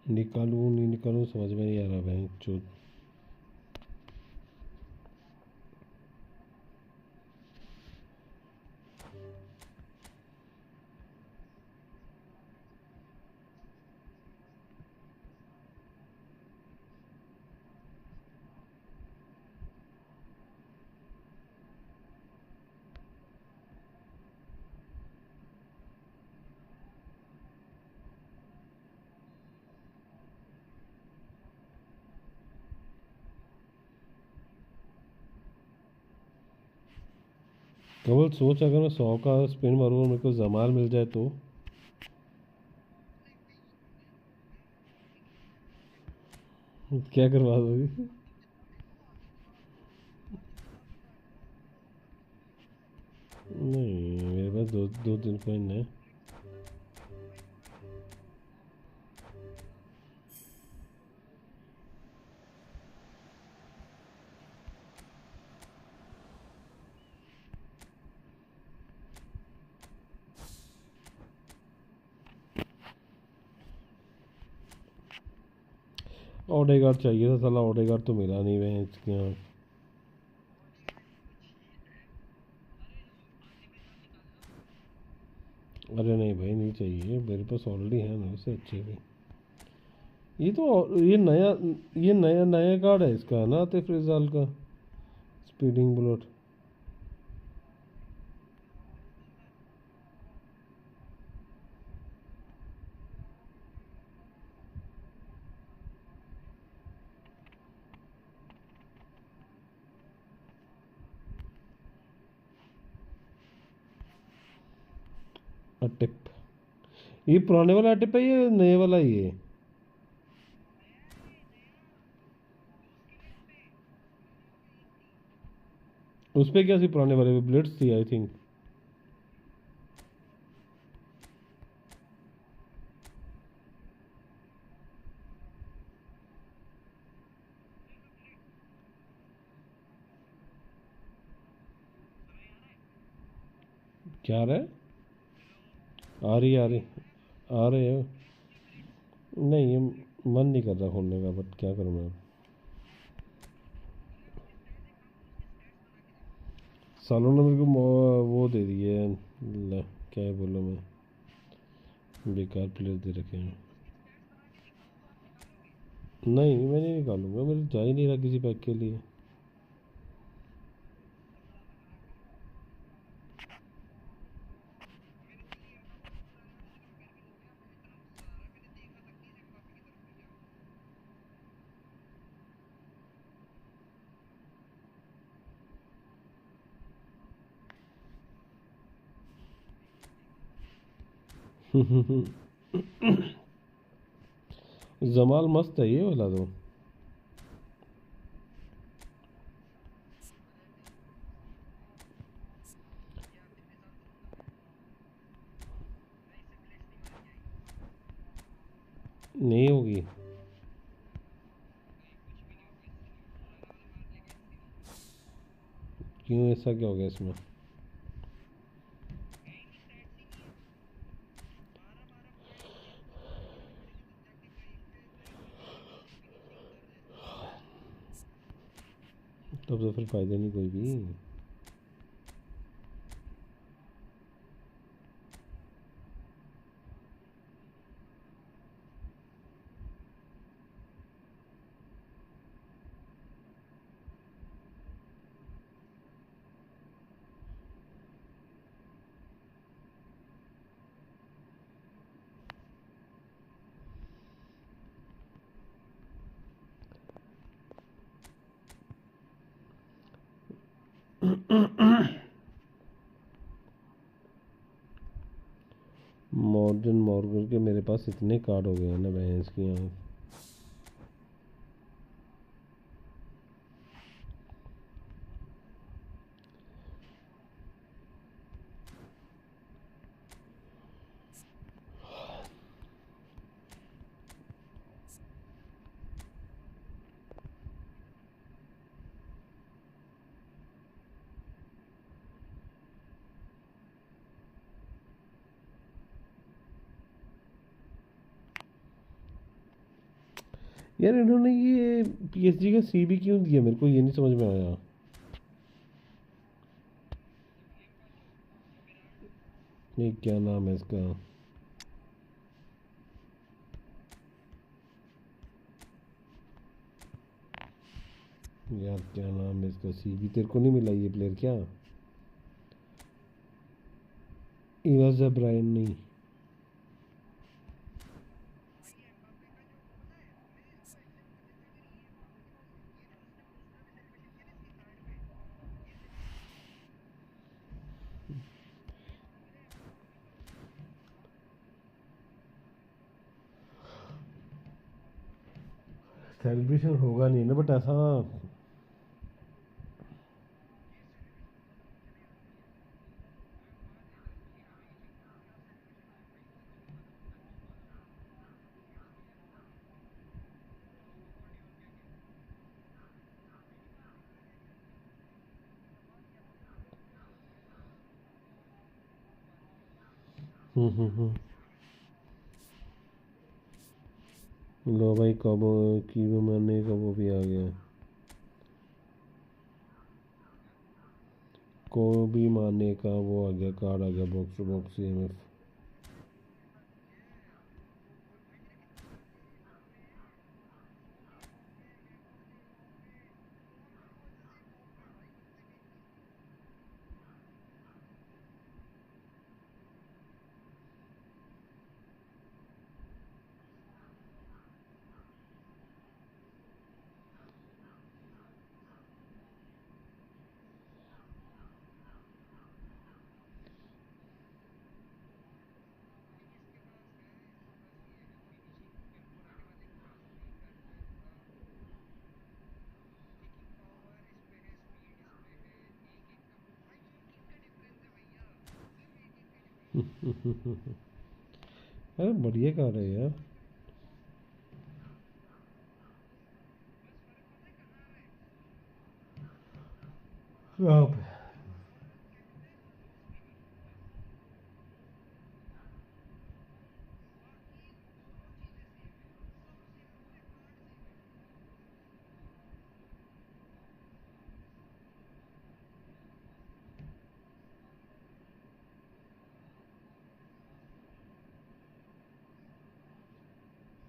निकालूं नहीं निकालूं समझ में नहीं आ रहा बहन चोद। केवल सोच अगर मैं 100 का स्पिन मारूँ और मेरे को जमाल मिल जाए तो क्या करवा दोगे? नहीं मेरे पास दो दो तीन कॉइन है। ऑडेगार्ड चाहिए था साला, ऑडेगार्ड तो मिला नहीं है इसके यहाँ। अरे नहीं भाई नहीं चाहिए, मेरे पास ऑलरेडी है ना उससे अच्छे भी। ये तो ये नया नया कार्ड है इसका ना, आतिफ रिजाल का स्पीडिंग बुलेट। टिप ये पुराने वाला टिप है ये नए वाला ही है? उस पे क्या सी पुराने वाले ब्लेड्स थी आई थिंक। क्या आ रहा है? आ रही आ रही आ रहे हो? नहीं ये मन नहीं कर रहा खोलने का, बट क्या करूँ मैं। सालों ने मेरे को वो दे दिए है, क्या बोलूँ मैं, बेकार प्लेयर दे रखे हैं। नहीं मैं नहीं निकालूंगा, मेरे जा ही नहीं रहा किसी पैक के लिए। जमाल मस्त है ये वाला तो। नहीं होगी। क्यों ऐसा क्या हो गया इसमें? तब तो फिर फायदा नहीं कोई भी। मॉडर्न मॉर्गन के मेरे पास इतने कार्ड हो गए हैं ना भैंस की यहाँ। यार इन्होंने ये PSG का CB क्यों दिया, मेरे को ये नहीं समझ में आया। ये क्या नाम है इसका, यार क्या नाम है इसका, CB तेरे को नहीं मिला ये प्लेयर क्या? इवाज ब्रायन नहीं। सेलिब्रेशन होगा नहीं ना बट ऐसा। लो भाई कब की वो मरने का वो भी आ गया, को भी मारने का वो आ गया, कार्ड आ गया, बॉक्स टू बॉक्स CMF। अरे बढ़िया कार्ड है यार। कहाँ पे?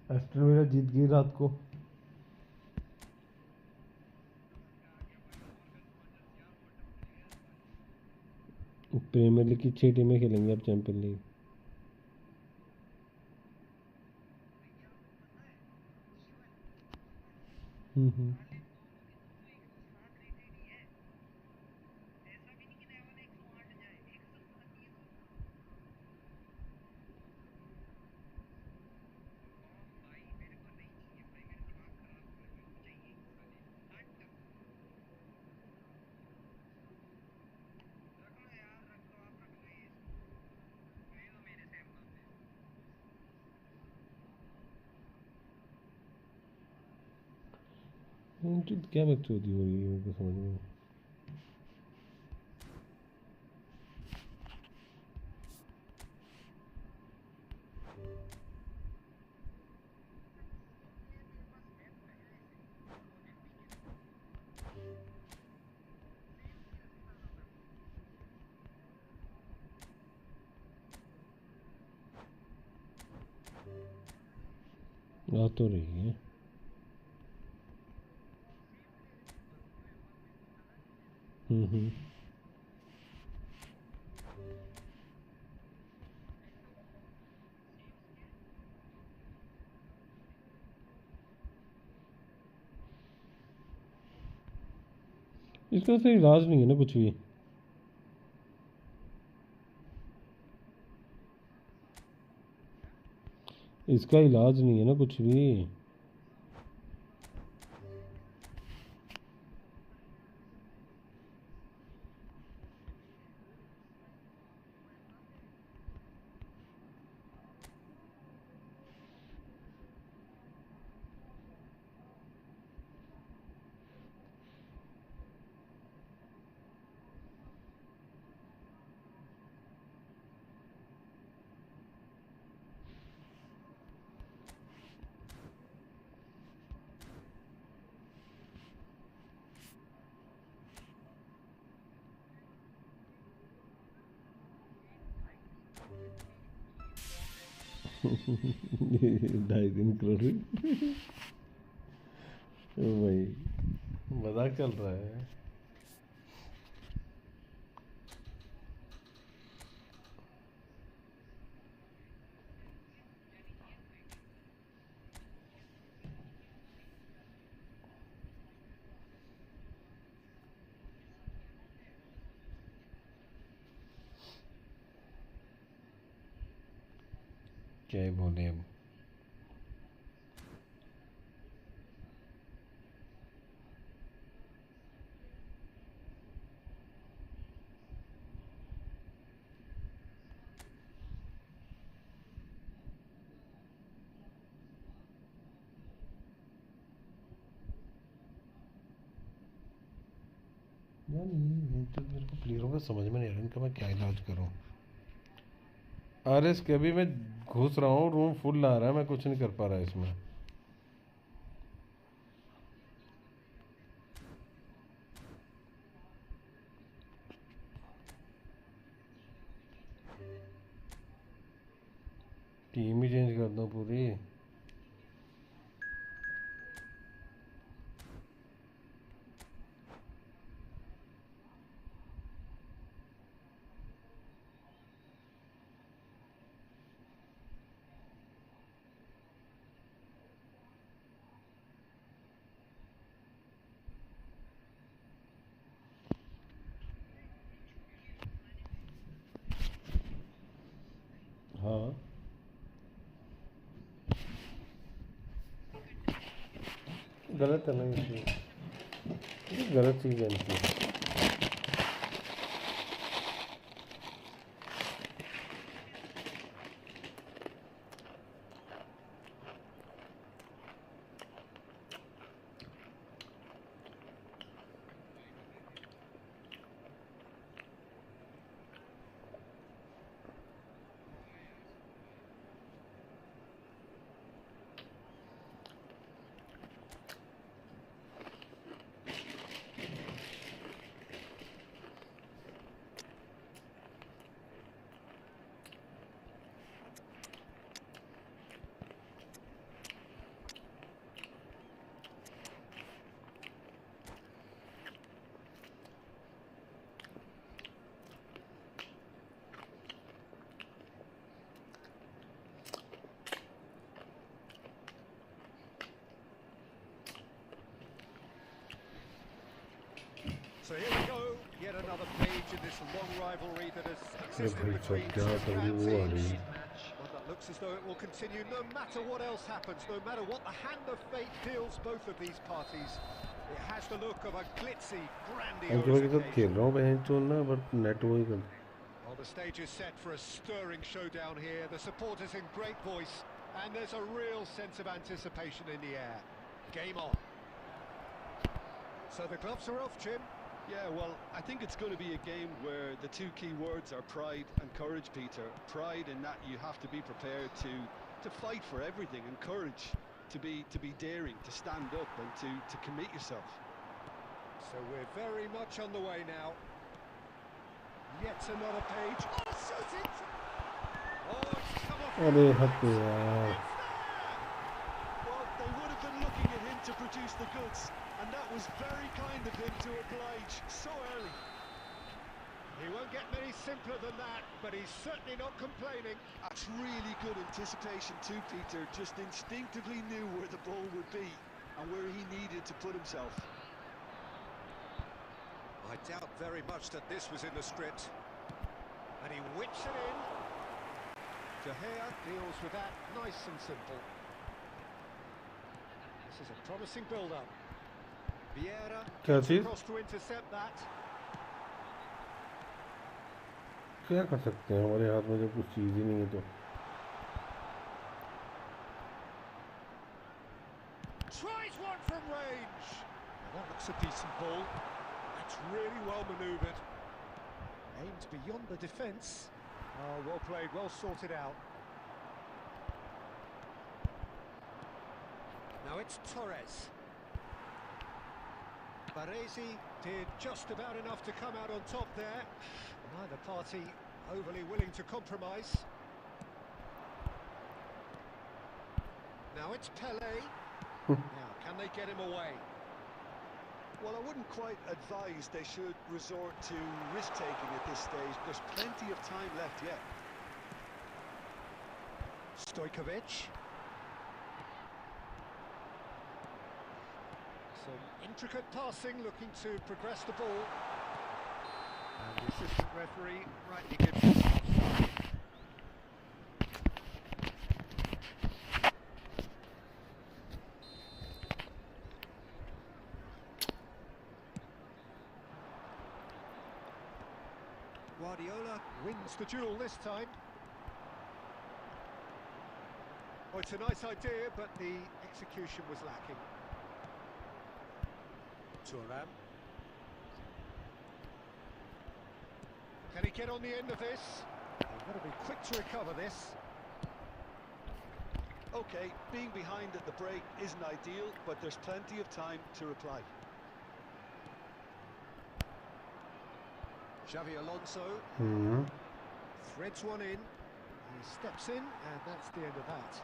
एस्टन विला जीत गई रात को। प्रीमियर लीग की 6 टीमें खेलेंगे अब चैंपियन लीग। हम्म। उनकी क्या बकचोदी हो रही है मेरे को समझ में। आ तो रही है। हम्म। इसका तो इलाज नहीं है ना कुछ भी। इसका इलाज नहीं है ना कुछ भी। 2.5 करोड़ भाई मजाक चल रहा है। क्या बोले अब? नहीं तो मेरे को प्लेयरों का समझ में नहीं आ रहा, इनका मैं क्या इलाज करूं। आरएस के अभी मैं घुस रहा हूँ, रूम फुल आ रहा है, मैं कुछ नहीं कर पा रहा इसमें। टीम ही चेंज कर दो पूरी। हाँ गलत है ना, ये गलत चीज़ है इनकी। So here we go, yet another page in this long rivalry that has अरे existed भाई between सब two क्या तगड़ी fan वो आ teams. रही। One that looks as though it will continue no matter what else happens, no matter what the hand of fate deals both of these parties. It has the look of a glitzy, अंजुआ grandiose के साथ खेल occasion. रहा हूँ बहन चोद ना, but net वही कर। Well, the stage is set for a stirring showdown here. The supporters in great voice, and there's a real sense of anticipation in the air. Game on. So the gloves are off, Jim. Yeah, well, I think it's going to be a game where the two key words are pride and courage, Peter. Pride in that you have to be prepared to fight for everything, and courage to be daring, to stand up and to commit yourself. So we're very much on the way now. Yet another page. Oh, shooting! Oh, it's come off. अरे हद पे यार। Well, they would have been looking at him to produce the goods, and that was very kind of him to oblige so early. He won't get many simpler than that, but he's certainly not complaining. That's really good anticipation too, Peter. Just instinctively knew where the ball would be and where he needed to put himself. I doubt very much that this was in the script. And he whips it in. De Gea deals with that nice and simple. This is a promising build-up. Vieira क्या gets cheese? across to intercept that. क्या कर सकते हैं, हमारे हाथ में जब कुछ चीज़ ही नहीं है तो। Tries one from range. Now that looks a decent ball. That's really well manoeuvred. Aimed beyond the defence. Oh, well played, well sorted out. Now it's Torres. Baresi did just about enough to come out on top there. Neither party overly willing to compromise. Now it's Pele. Now, can they get him away? Well, I wouldn't quite advise they should resort to risk-taking at this stage. There's plenty of time left yet. Stojkovic. Some intricate passing, looking to progress the ball. And the assistant referee rightly gives it offside. Guardiola wins the duel this time. Oh, it's a nice idea, but the execution was lacking. Thuram. Can he get on the end of this? They've got to be quick to recover this. Okay, being behind at the break isn't ideal, but there's plenty of time to reply. Xavi Alonso threads one in. He steps in, and that's the end of that.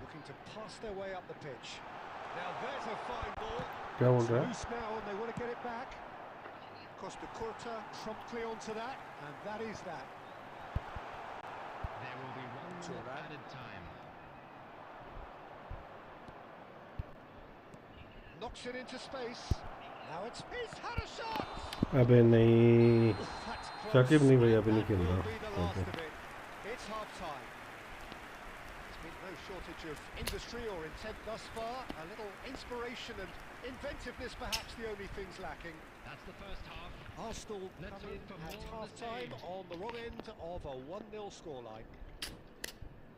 Looking to pass their way up the pitch. Now there's a fine ball. क्या बोल It's रहा है? loose now, and they want to get it back. Costa Curta promptly onto that, and that is that. There will be 1 minute Thuram. added time. Knocks it into space. Now he's had a shot. अबे नहीं That's close. Shakib नहीं भाई अभी नहीं That खेल will रहा be the last okay of it. It's half time. There's been no shortage of industry or intent thus far. A little inspiration and inventiveness, perhaps the only things lacking. That's the first half. Arsenal Let's come in hope for at more half of the time same. on the wrong end of a 1-0 scoreline.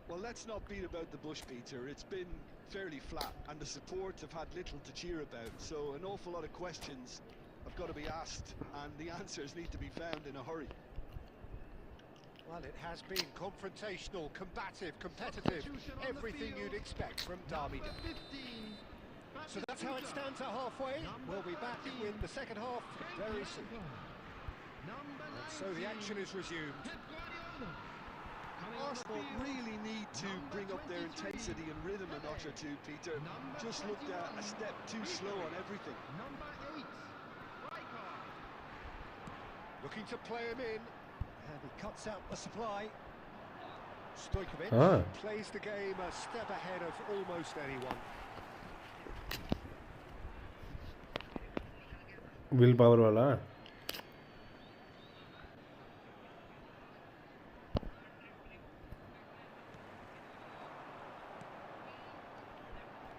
Well, let's not beat about the bush, Peter. It's been fairly flat, and the support have had little to cheer about. So an awful lot of questions have got to be asked, and the answers need to be found in a hurry. Well, it has been confrontational, combative, competitive, everything you'd expect from Derby. So that's how it stands at halfway. We'll be back with the second half very soon. And so the action is resumed. Arsenal really need to bring up their intensity and rhythm a notch or two, Peter. Just looked a step too slow on everything. Looking to play him in, and he cuts out the supply. Stojkovic plays the game a step ahead of almost anyone. Will power वाला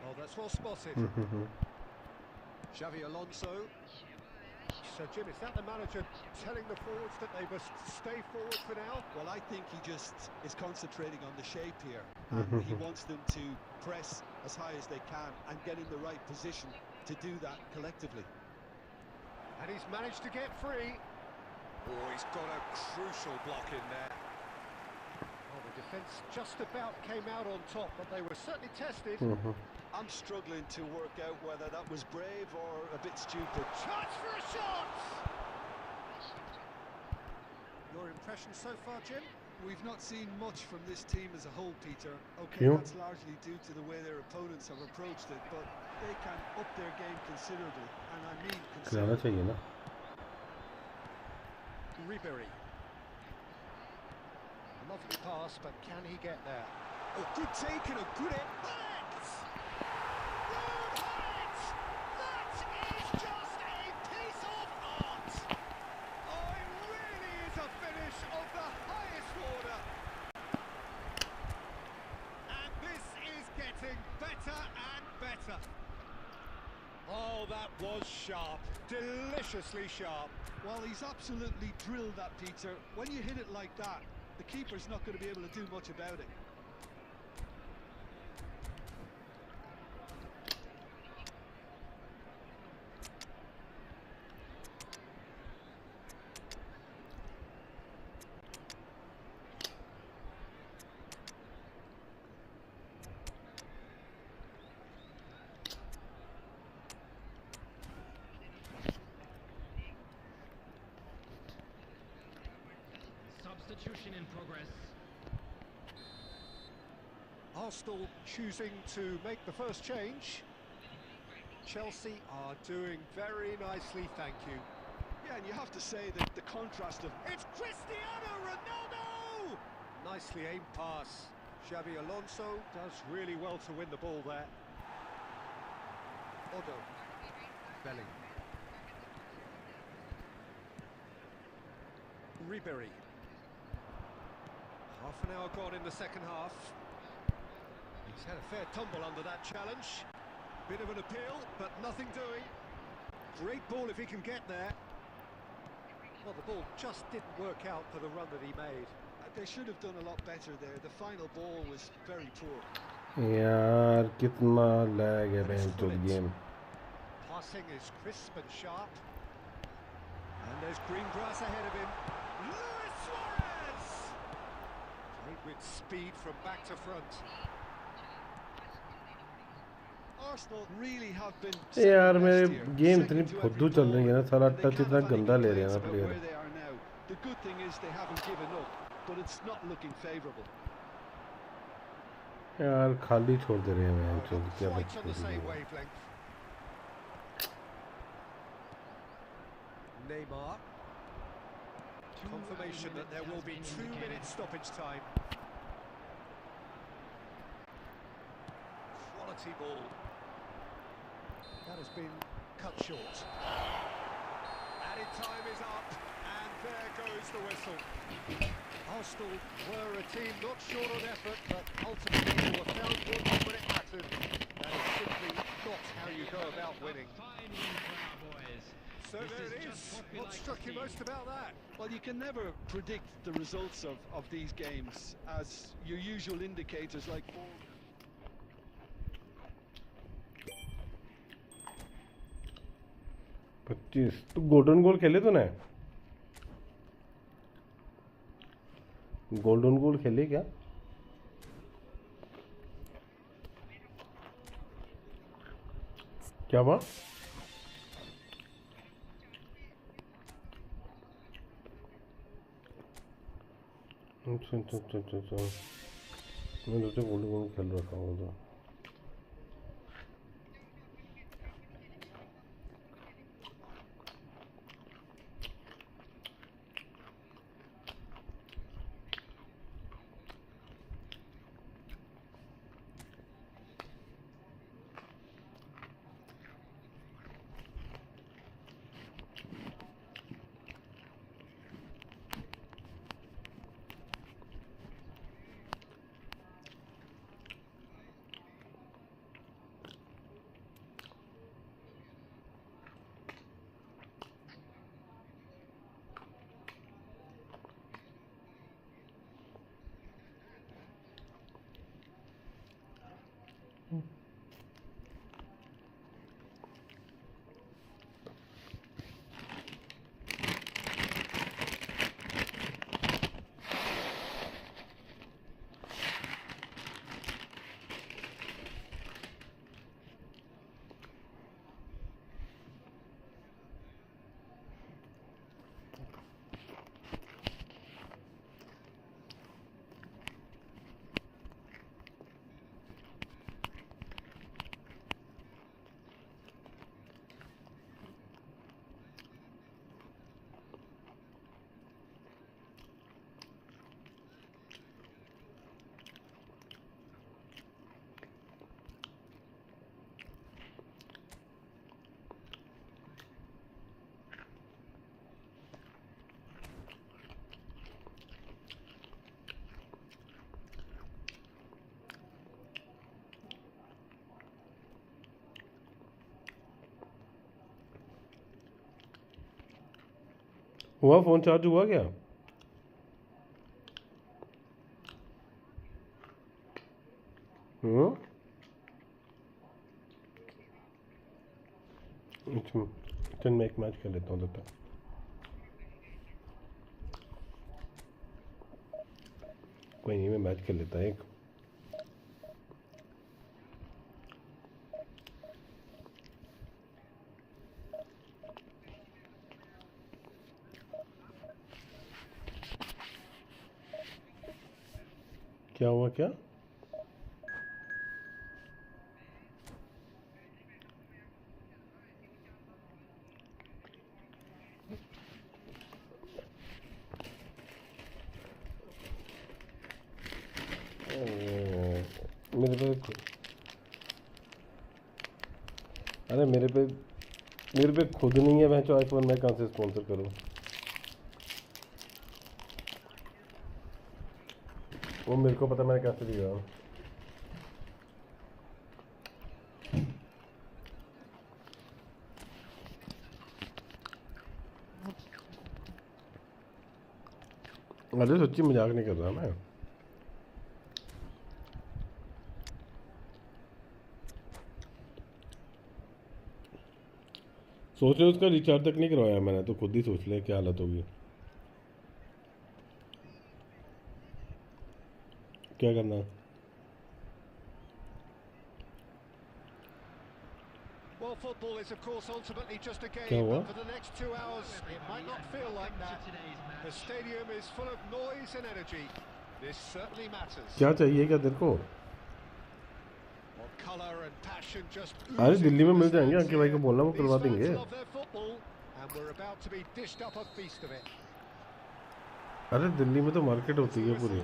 Oh, that's well spotted. Xavi Alonso. So, Jim, is that the manager telling the forwards that they must stay forward for now? Well, I think he just is concentrating on the shape here, and he wants them to press as high as they can and get in the right position to do that collectively. And he's managed to get free. Oh, he's got a crucial block in there. Oh, the defence just about came out on top, but they were certainly tested. I'm struggling to work out whether that was brave or a bit stupid. Chance for a shot! Your impression so far, Jim? We've not seen much from this team as a whole, Peter. Okay, Yeah. that's largely due to the way their opponents have approached it, but they can up their game considerably, and I mean कराना considerably. चाहिए ना Ribery. Lovely pass, but can he get there? Oh, good take and a good hit. That is just a piece of art! Oh, it really is a finish of the highest order. And this is getting better and better. Oh, that was sharp. Deliciously sharp. Well, he's absolutely drilled that, Peter. When you hit it like that, the keeper's not going to be able to do much about it. Substitution in progress. Arsenal choosing to make the first change. Chelsea are doing very nicely, thank you. Yeah, and you have to say that the contrast of... It's Cristiano Ronaldo! Nicely aimed pass. Xabi Alonso does really well to win the ball there. Odo. Belling. Ribery. Half an hour gone in the second half. He's had a fair tumble under that challenge. Bit of an appeal, but nothing doing. Great ball if he can get there. Well, the ball just didn't work out for the run that he made. They should have done a lot better there. The final ball was very poor. यार कितना lag है bench game. Passing is crisp and sharp. And there's green grass ahead of him. Luis Suarez! Played with speed from back to front. Arsenal really have been... यार मेरे game इतनी फुद्दू चल रही है ना, सारा टच इतना गंदा ले रहे हैं ना player. The good thing is they haven't given up, but it's not looking favourable. यार खाली छोड़ दे रहे हैं मैच. क्या Quite on the same wavelength. Neymar. Confirmation that there will be 2 minutes stoppage time. Quality ball. That has been cut short. Added time is up, and there goes the whistle. Arsenal were a team not short on effort, but ultimately they were found wanting when it mattered. That is simply not how you go about winning. So there it is. What struck you most about that? Well, you can never predict the results of these games, as your usual indicators like... 25 तो golden goal खेले तो ना. Golden goal खेले क्या? क्या बात? अच्छा अच्छा अच्छा अच्छा मैं तो गोल्डन गोल खेल रखा हूँ तो. हुआ फ़ोन चार्ज हुआ क्या? अच्छा चल मैं एक मैच खेल लेता हूँ तब तक. कोई नहीं, मैं मैच खेल लेता एक. क्या हुआ क्या? मेरे पे खुद नहीं है, मैं जो आईफोन मैं कहाँ से स्पॉन्सर करूँ। वो मेरे को पता मैं कैसे दिया हूँ। अरे सच्ची मजाक नहीं कर रहा मैं। सोच रहे उसका रिचार्ज तक नहीं करवाया मैंने, तो खुद ही सोच लिया क्या हालत होगी। क्या करना है? Well, football is of course ultimately just a क्या game, हुआ? but for the next 2 hours it might not feel like that. The stadium is full of noise and energy. This certainly matters. क्या चाहिए क्या तेरे को? Well, colour and passion just अरे oozing Delhi में from the मिल जाएंगे, stands अंकित भाई को here. बोलना वो These करवा fans देंगे। love their football, and we're about to be dished up a feast of it. अरे दिल्ली में तो मार्केट होती है पूरी।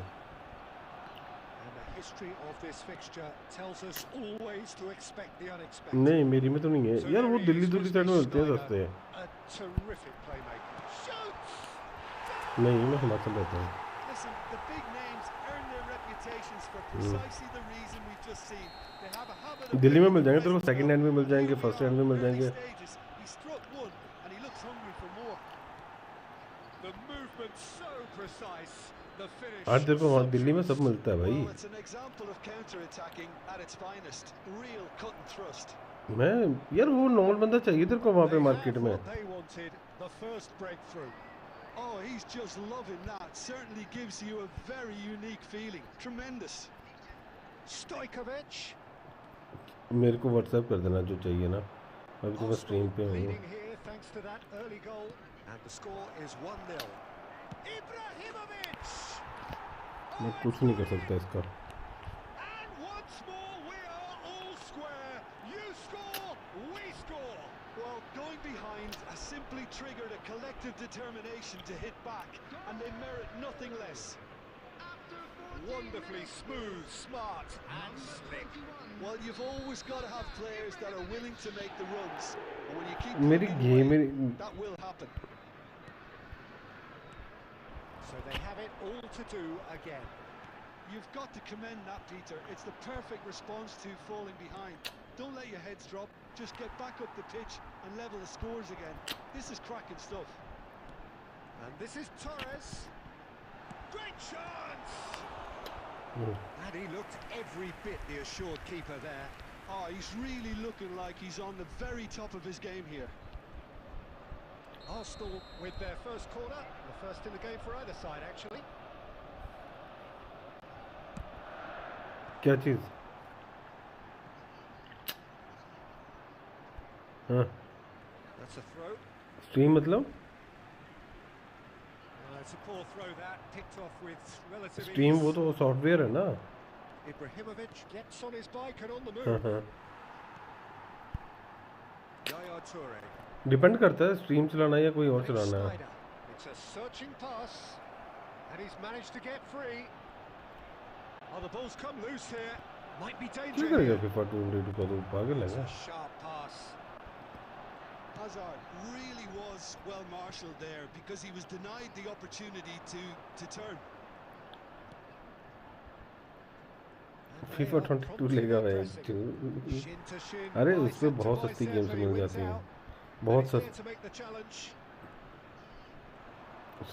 And the history of this fixture tells us always to expect the unexpected. नहीं मेरी में तो नहीं है So यार, वो there he Delhi is, side में मिलते हैं Schneider, सस्ते। a terrific playmaker. Shoots! नहीं मैं हिमाचल रहता हूँ। Listen, the big names earn their reputations for precisely the reason we've just seen. They have a habit of Delhi में मिल जाएंगे, तेरे को present सेकंड हैंड में मिल जाएंगे, Here we first are, hand में मिल early जाएंगे। stages. He struck one and he looks hungry for more. The movement so precise. The finish. आज तेरे को वहाँ दिल्ली में सब मिलता है भाई। Well, it's an example of counter-attacking at its finest. Real cut and thrust. मैं यार वो नॉर्मल बंदा चाहिए तेरे को वहाँ पे They मार्केट have में। what they wanted, the first breakthrough. Oh, he's just loving that. Certainly gives you a very unique feeling. Tremendous. Stojkovic. मेरे को व्हाट्सएप कर देना जो चाहिए ना, अभी तो मैं स्ट्रीम पे हूँ। Leading here thanks to that early goal, and the score is 1-0. Ibrahimovic. मैं कुछ नहीं कर सकता इसका। And once more we are all square. You score, we score. Well, going behind has simply triggered a collective determination to hit back, and they merit nothing less. Wonderfully smooth, smart, and slick. Well, you've always got to have players that are willing to make the runs, and when you keep मेरी putting game away, में that will happen. So they have it all to do again. You've got to commend that, Peter. It's the perfect response to falling behind. Don't let your heads drop. Just get back up the pitch and level the scores again. This is cracking stuff. And this is Torres. Great chance! And he looked every bit the assured keeper there. Oh, he's really looking like he's on the very top of his game here. Arsenal with their first corner, the first in the game for either side actually. क्या चीज़? हाँ That's a throw. Stream मतलब It's a poor throw that, picked off with relative stream ease. वो तो software है ना। Ibrahimovic gets on his bike and on the हाँ move. हाँ Yaya Toure. Depend करता है स्ट्रीम चलाना है या कोई और चलाना है। Schneider. It's a searching pass, and he's managed to get free. Oh, the ball's come loose here. Might be क्या danger करेगा here. फीफा 22 का, तो पागल है It's क्या? a sharp pass. Hazard really was well marshalled there because he was denied the opportunity to turn. And they FIFA are 22 promptly लेगा भाई। pressing. Shin to shin, अरे उस पे bicep to बहुत सस्ती bicep, games and he mill wins जाती हैं, out. बहुत And he's there सस्ती। to make the challenge.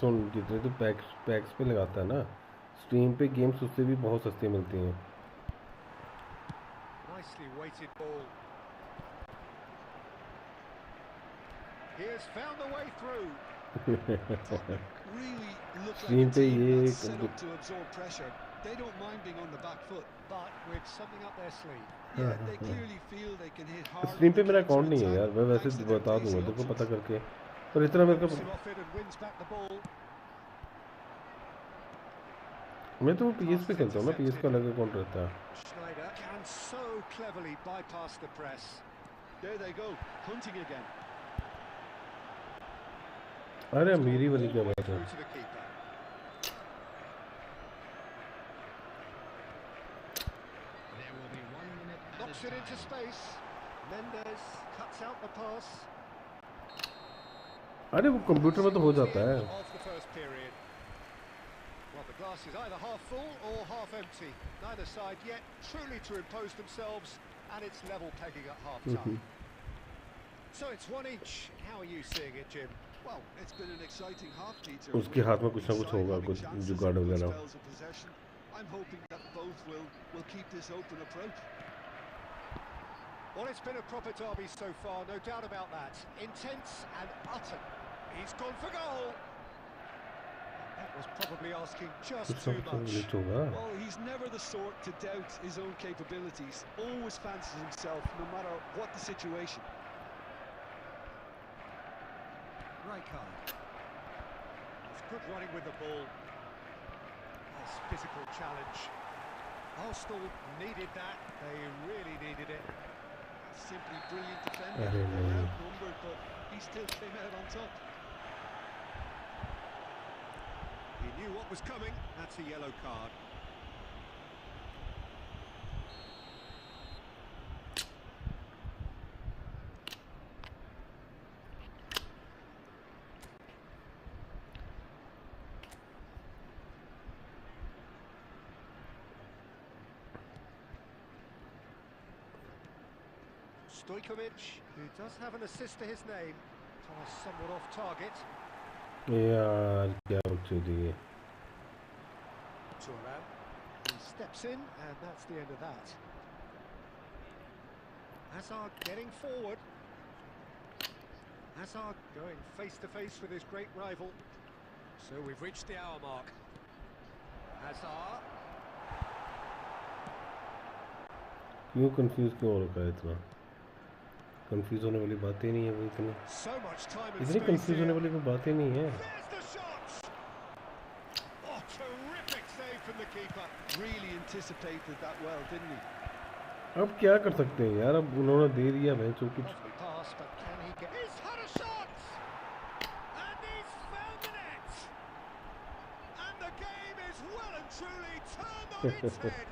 सुन जितने तो पैक्स पे लगाता है ना, स्ट्रीम पे गेम्स उससे भी बहुत सस्ती मिलती हैं। Nicely weighted ball. He has found a way through. Really look like Stream a पे team ये that's set up to absorb pressure. They don't mind being on the back foot. But with something up their sleeve. Yeah, they clearly feel they can hit hard. Stream पे on the मेरा account नहीं है counter-attack यार, मैं वैसे thanks to their बता दूंगा pacey तेरे को पता options. करके, पर इतना मेरे को Knocks him off it and wins back the ball. मैं तो पीएस पे खेलता हूँ ना, पीएस का अलग अकाउंट रहता है। Schneider can so cleverly bypass the press. There they go, hunting again. अरे मेरी वाली क्या All the way बात है? through to the keeper. There Puts it into space. Mendes cuts out the pass. अरे वो कंप्यूटर में तो हो जाता है. Of the first period. Well, the glass is either half full or half empty. Neither side yet truly to impose themselves, and it's level pegging at half-time. So it's one each. How are you seeing it, Jim? Well, it's been an exciting half, Peter. उसके हाथ में कुछ ना कुछ होगा, कुछ जुगाड़ वगैरह. I'm hoping that both will keep this open approach. Well, it's been a proper derby so far, no doubt about that. Intense and utter. He's gone for goal. That was probably asking just too much. Well, he's never the sort to doubt his own capabilities. Always fancies himself, no matter what the situation. Right card. It's good running with the ball. Nice physical challenge. Arsenal needed that. They really needed it. Simply brilliant defending. They were outnumbered, but he still came out on top. He knew what was coming. That's a yellow card. Stojkovic, who does have an assist to his name, pass somewhat off target. यार क्या बच्चों दिए. He steps in, and that's the end of that. Hazard getting forward. Hazard going face to face with his great rival. So we've reached the hour mark. Hazard. क्यों confuse क्यों हो रखा है इतना? कंफ्यूज होने वाली बातें नहीं है वो इतनी. So much time and इतनी space कंफ्यूज होने here. वाली कोई बातें नहीं है. There's the shot. Oh, terrific save from the keeper. Really anticipated that well, didn't he? अब क्या कर सकते हैं यार, अब उन्होंने दे दिया मैं जो कुछ. Lovely pass, but can he get? He's had a shot, and he's found the net, and the game is well and truly turned on its head.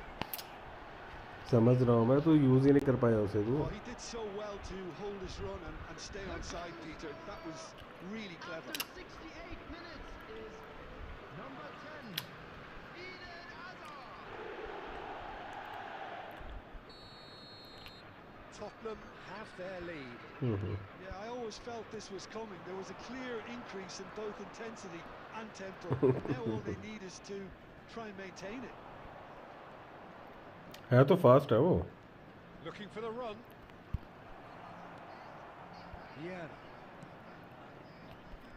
समझ रहा हूँ मैं, तो यूज ही नहीं कर पाया उसे तू. Oh, he did so well to hold his run and stay on side, Peter. That was really clever. After 68 minutes is number 10, Eden Hazard. Tottenham have their lead. Yeah, I always felt this was coming. There was a clear increase in both intensity and tempo. Now all they need is to try and maintain it. है तो fast है वो. Looking for the run. Yeah.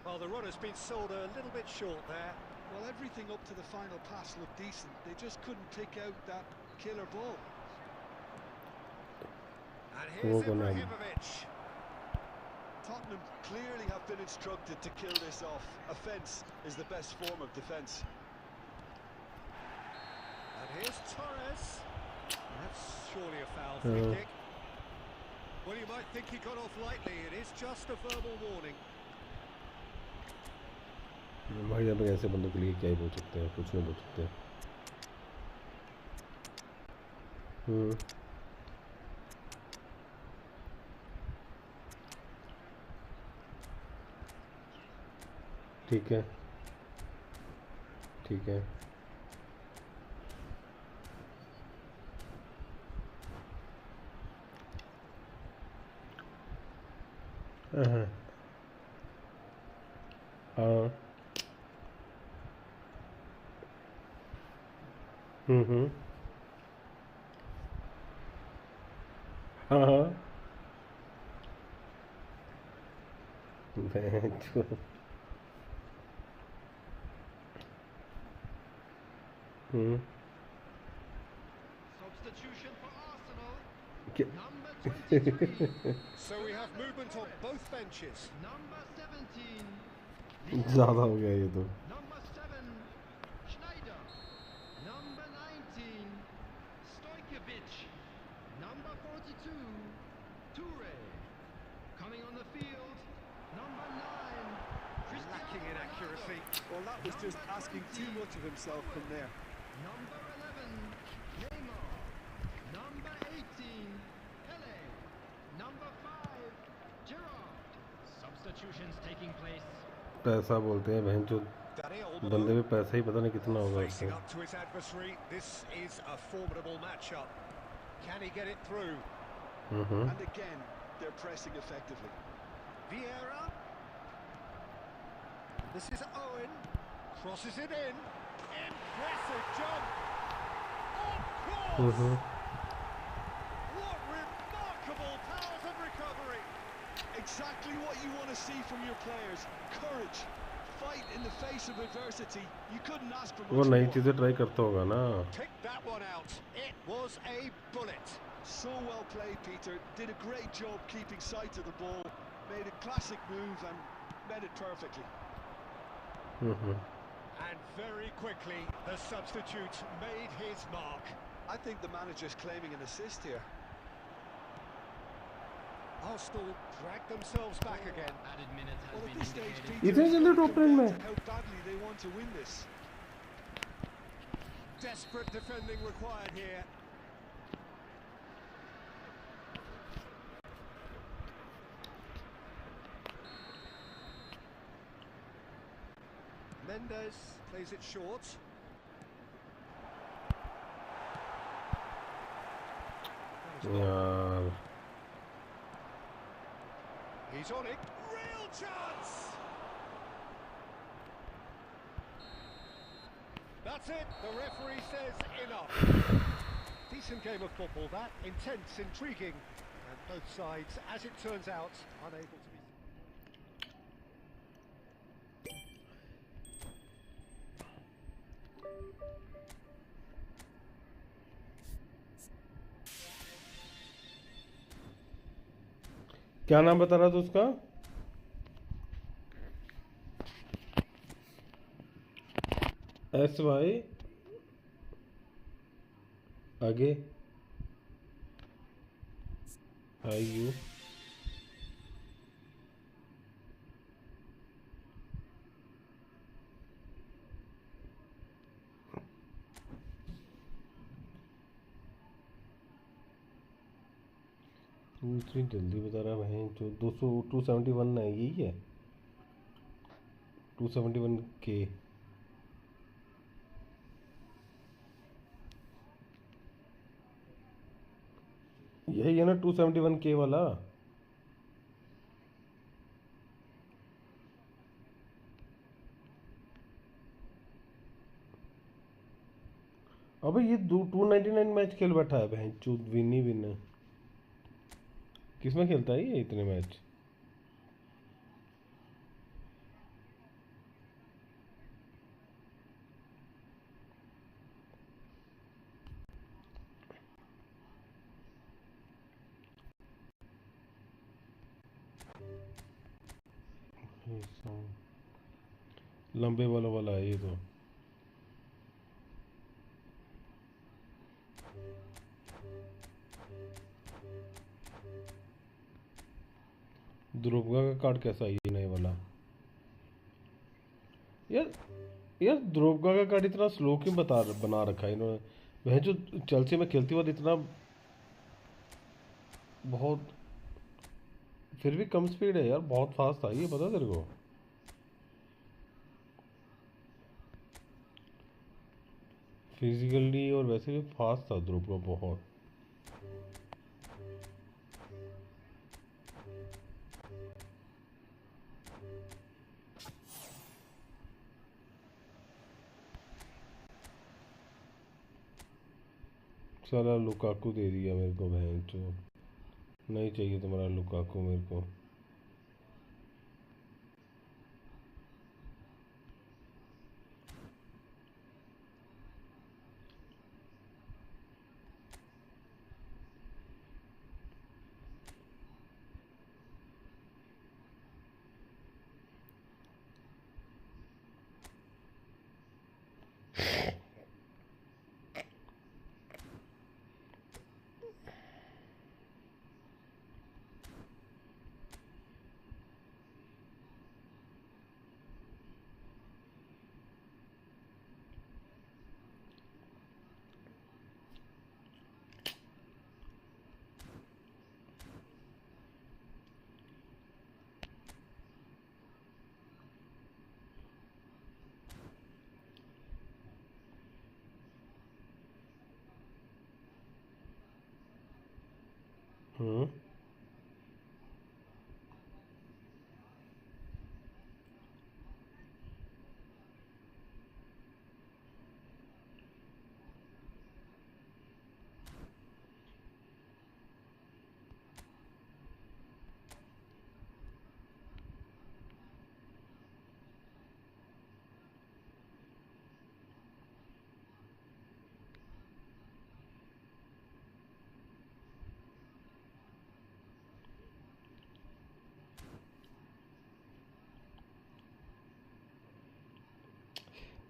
Well, the run has been sold a little bit short there. Well, everything up to the final pass looked decent. They just couldn't pick out that killer ball. And here's Ibrahimovic. Tottenham clearly have been instructed to kill this off. Offence is the best form of defence. And here's Torres. That's surely a foul free kick. Well, you might think he got off lightly. It is just a verbal warning. भाई अब ऐसे बंदों के लिए क्या ही बोल सकते हैं, कुछ नहीं बोल सकते. ठीक है, ठीक है. हाँ. हाँ. Substitution for Arsenal. क्या? Number 23, So we have movement on both benches. number 17, ज़्यादा हो गया ये तो. number 7, Schneider, number 19, Stojkovic, number 42, Toure. Coming on the field, number 9, Lacking in accuracy. Well, that was just asking too much of himself from there. number 11, Neymar, number 18, taking place. पैसा बोलते हैं बहन जो Danny बंदे Olmo पे पैसा ही पता नहीं कितना होगा facing उसका। up to his adversary. This is a formidable matchup. Can he get it through? And again, they're pressing effectively. Vieira. This is Owen. Crosses it in. Impressive jump. On course. What remarkable powers of recovery. Exactly what you want to see from your players. Courage. Fight in the face of adversity. You couldn't ask for वो much नई more. चीज़ें try करता होगा ना। Picked that one out. It was a bullet. So well played, Peter. Did a great job keeping sight of the ball. Made a classic move and met it perfectly. And very quickly, the substitute made his mark. I think the manager's claiming an assist here. Arsenal dragged themselves back again. Added minute has Well, at been this stage, indicated. Peter, इतने जल्दी drop करेंगे मैं? how badly they want to win this. Desperate defending required here. Mendes plays it short. यार He's on it. Real chance! That's it. The referee says enough. Decent game of football, that. Intense, intriguing. And both sides, as it turns out, unable to be... क्या नाम बता रहा था उसका? SY आगे IU इतनी जल्दी बता रहा है जो 271 है, यही है 271K। यही है ना 271K वाला। अबे ये 299 मैच खेल बैठा है बहन चूत, विन ही विन है। किसमें खेलता है ये इतने मैच? लंबे वाला वाला है ये तो। द्रोबगा का कार्ड कैसा है ये नए वाला? यार यार द्रोबगा का कार्ड इतना स्लो क्यों बना रखा है इन्होंने? वह जो चेल्सी में खेलती वक्त इतना बहुत, फिर भी कम स्पीड है यार, बहुत फास्ट था ये, पता तेरे को? फिजिकली और वैसे भी फास्ट था द्रोबगा बहुत। साला लुकाकू दे दिया मेरे को बहन चो, नहीं चाहिए तुम्हारा लुकाकू मेरे को। हम्म।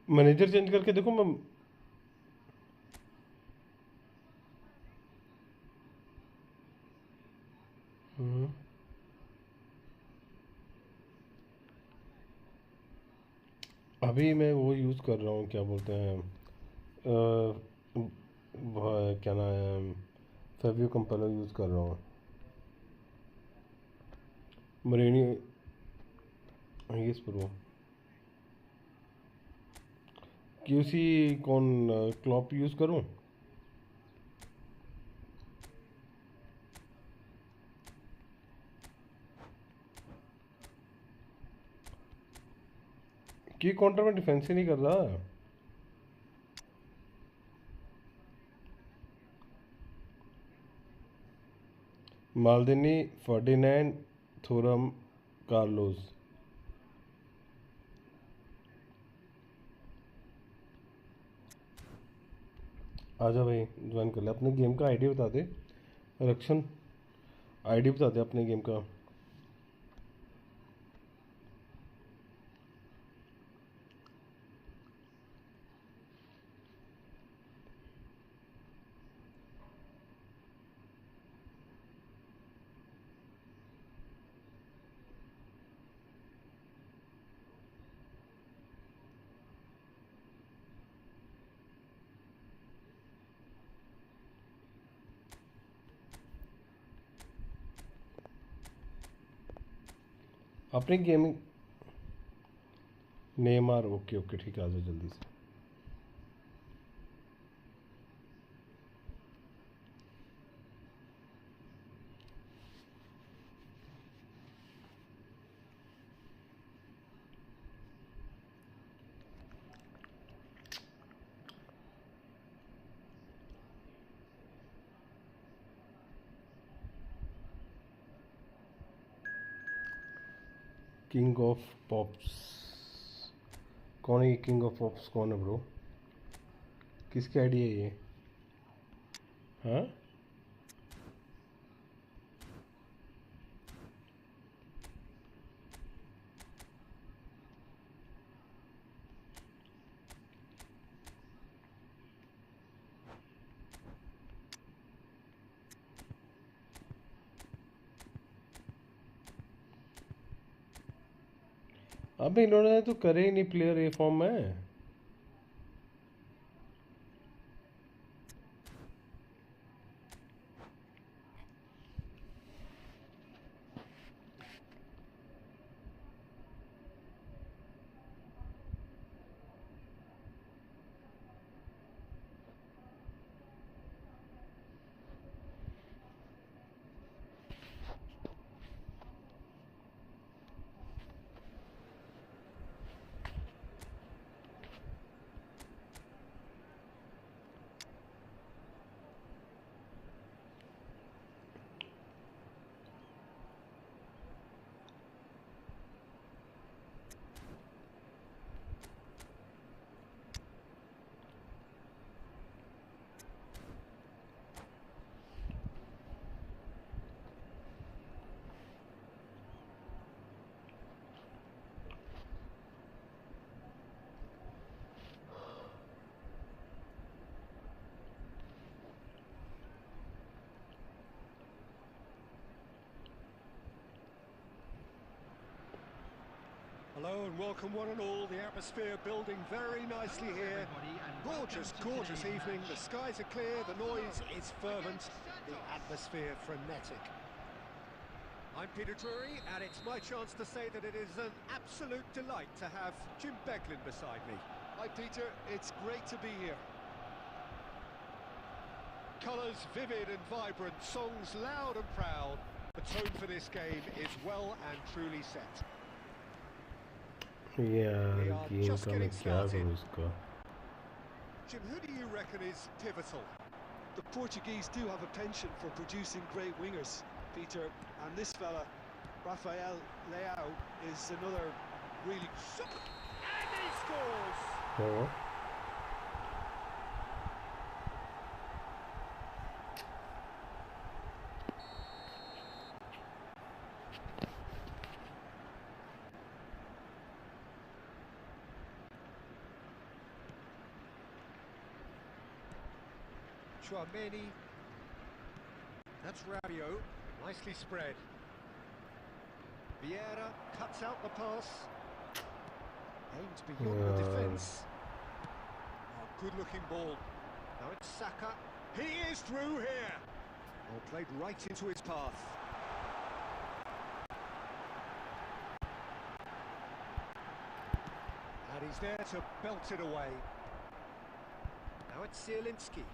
मैनेजर चेंज करके देखो। मैं हम्म। अभी मैं वो यूज़ कर रहा हूँ, क्या बोलते हैं, क्या नाम है, फेवियो कंपाइलर यूज़ कर रहा हूँ। मरीनी यस प्रो क्यूसी कौन क्लॉप यूज़ करूँ? की काउंटर में डिफेंस ही नहीं कर रहा। मालदिनी, फर्डिनैंड, थोरम, कार्लोस। आजा भाई, ज्वाइन कर ले। अपने गेम का आईडी बता दे रक्षण, आईडी बता दे अपने गेम का। अपनी गेमिंग नेमार, ओके ओके ठीक है, आ जाओ जल्दी से। किंग ऑफ पॉप्स कौन है? ये किंग ऑफ पॉप्स कौन है ब्रो? किसकी आईडी है ये? हाँ, अब इन्होंने तो करे ही नहीं प्लेयर ए फॉर्म में। Hello and welcome one and all. The atmosphere building very nicely here. Gorgeous, gorgeous evening. The skies are clear, the noise is fervent, the atmosphere frenetic. I'm Peter Drury, and it's my chance to say that it is an absolute delight to have Jim Beglin beside me. Hi Peter, it's great to be here. Colours colours vivid and vibrant, songs loud and proud. The tone for this game is well and truly set. यार We are game just का मैं getting क्या started. करूँ इसका? Jim, who do you reckon is pivotal? The Portuguese do have a penchant for producing great wingers, Peter, and this fella, Rafael Leao, is another really... And he scores! हाँ Chouameni. That's Rabiot. Nicely spread. Vieira cuts out the pass. Aimed beyond the defence. Oh, good-looking ball. Now it's Saka. He is through here. Well, played right into his path. And he's there to belt it away. Now it's Zielinski.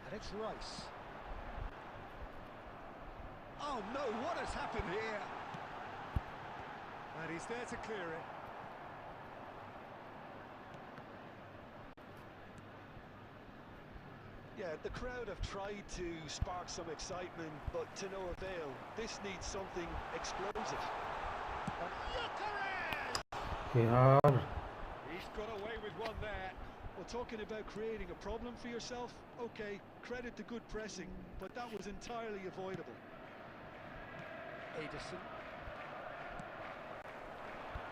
And it's Rice. Oh no, what has happened here? And he's there to clear it. Yeah, the crowd have tried to spark some excitement, but to no avail. This needs something explosive. यार He's got away with one there. Well, talking about creating a problem for yourself, okay, credit to good pressing, but that was entirely avoidable. Ederson.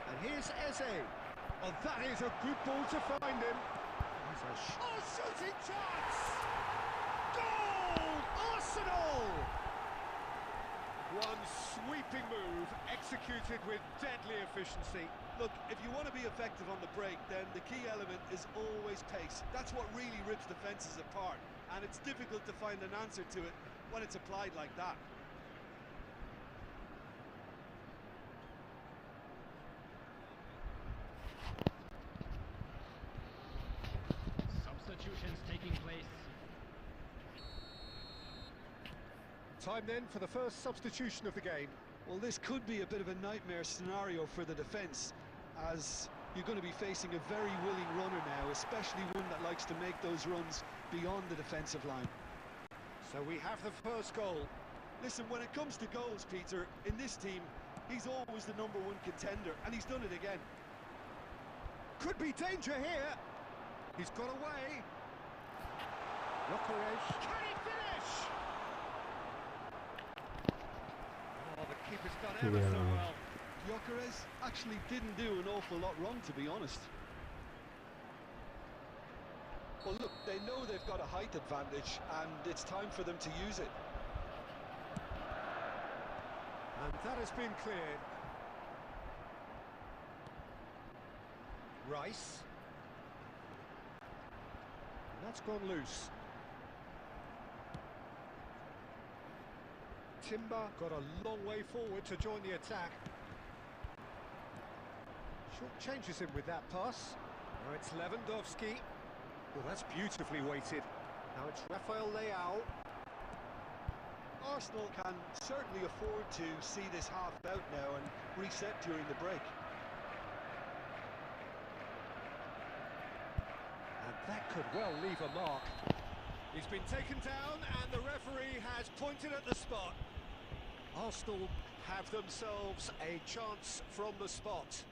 And here's Eze. Oh, that is a good ball to find him. He's a shooting chance! Goal! Arsenal! One sweeping move, executed with deadly efficiency. Look, if you want to be effective on the break, then the key element is always pace. That's what really rips defences apart, and it's difficult to find an answer to it when it's applied like that. Substitutions taking place. Time then for the first substitution of the game. Well, this could be a bit of a nightmare scenario for the defence, as you're going to be facing a very willing runner now, especially one that likes to make those runs beyond the defensive line. So we have the first goal. Listen, when it comes to goals, Peter, in this team, he's always the #1 contender, and he's done it again. Could be danger here. He's got away. Gyökeres. Can he finish? Oh, the keeper's done ever so Yeah. well. Gyökeres actually didn't do an awful lot wrong, to be honest. Well, look, they know they've got a height advantage, and it's time for them to use it. And that has been cleared. Rice. And that's gone loose. Timber got a long way forward to join the attack. Short changes him with that pass. Now it's Lewandowski. Well, that's beautifully weighted. Now it's Rafael Leao. Arsenal can certainly afford to see this half out now and reset during the break. And that could well leave a mark. He's been taken down and the referee has pointed at the spot. Arsenal have themselves a chance from the spot.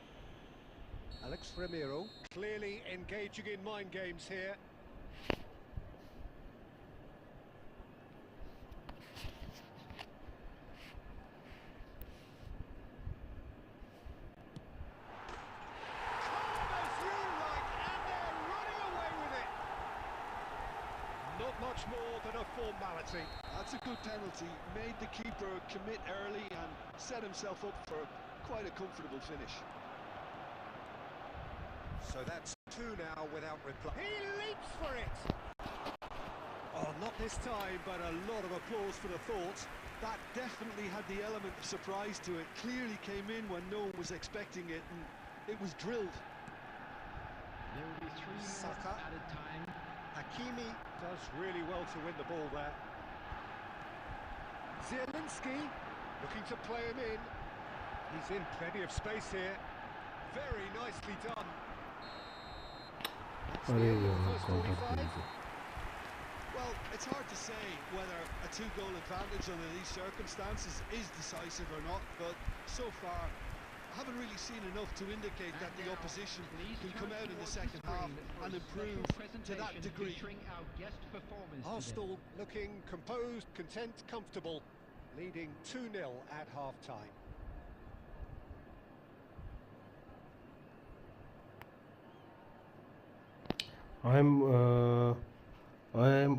Alex Ramiro clearly engaging in mind games here. Calm as you like, and they're running away with it. Not much more than a formality. That's a good penalty. Made the keeper commit early and set himself up for quite a comfortable finish. So that's 2 now without reply. He leaps for it! Oh, not this time, but a lot of applause for the thought. That definitely had the element of surprise to it. Clearly came in when no one was expecting it, and it was drilled. There will be 3 minutes Saka. added time. A Hakimi does really well to win the ball there. Zielinski looking to play him in. He's in plenty of space here. Very nicely done. That's the end of the first 45. Well, it's hard to say whether a 2-goal advantage under these circumstances is decisive or not, but so far I haven't really seen enough to indicate that the opposition can come out in the second half and improve to that degree. Arsenal looking composed, content, comfortable, leading 2-0 at half-time. I am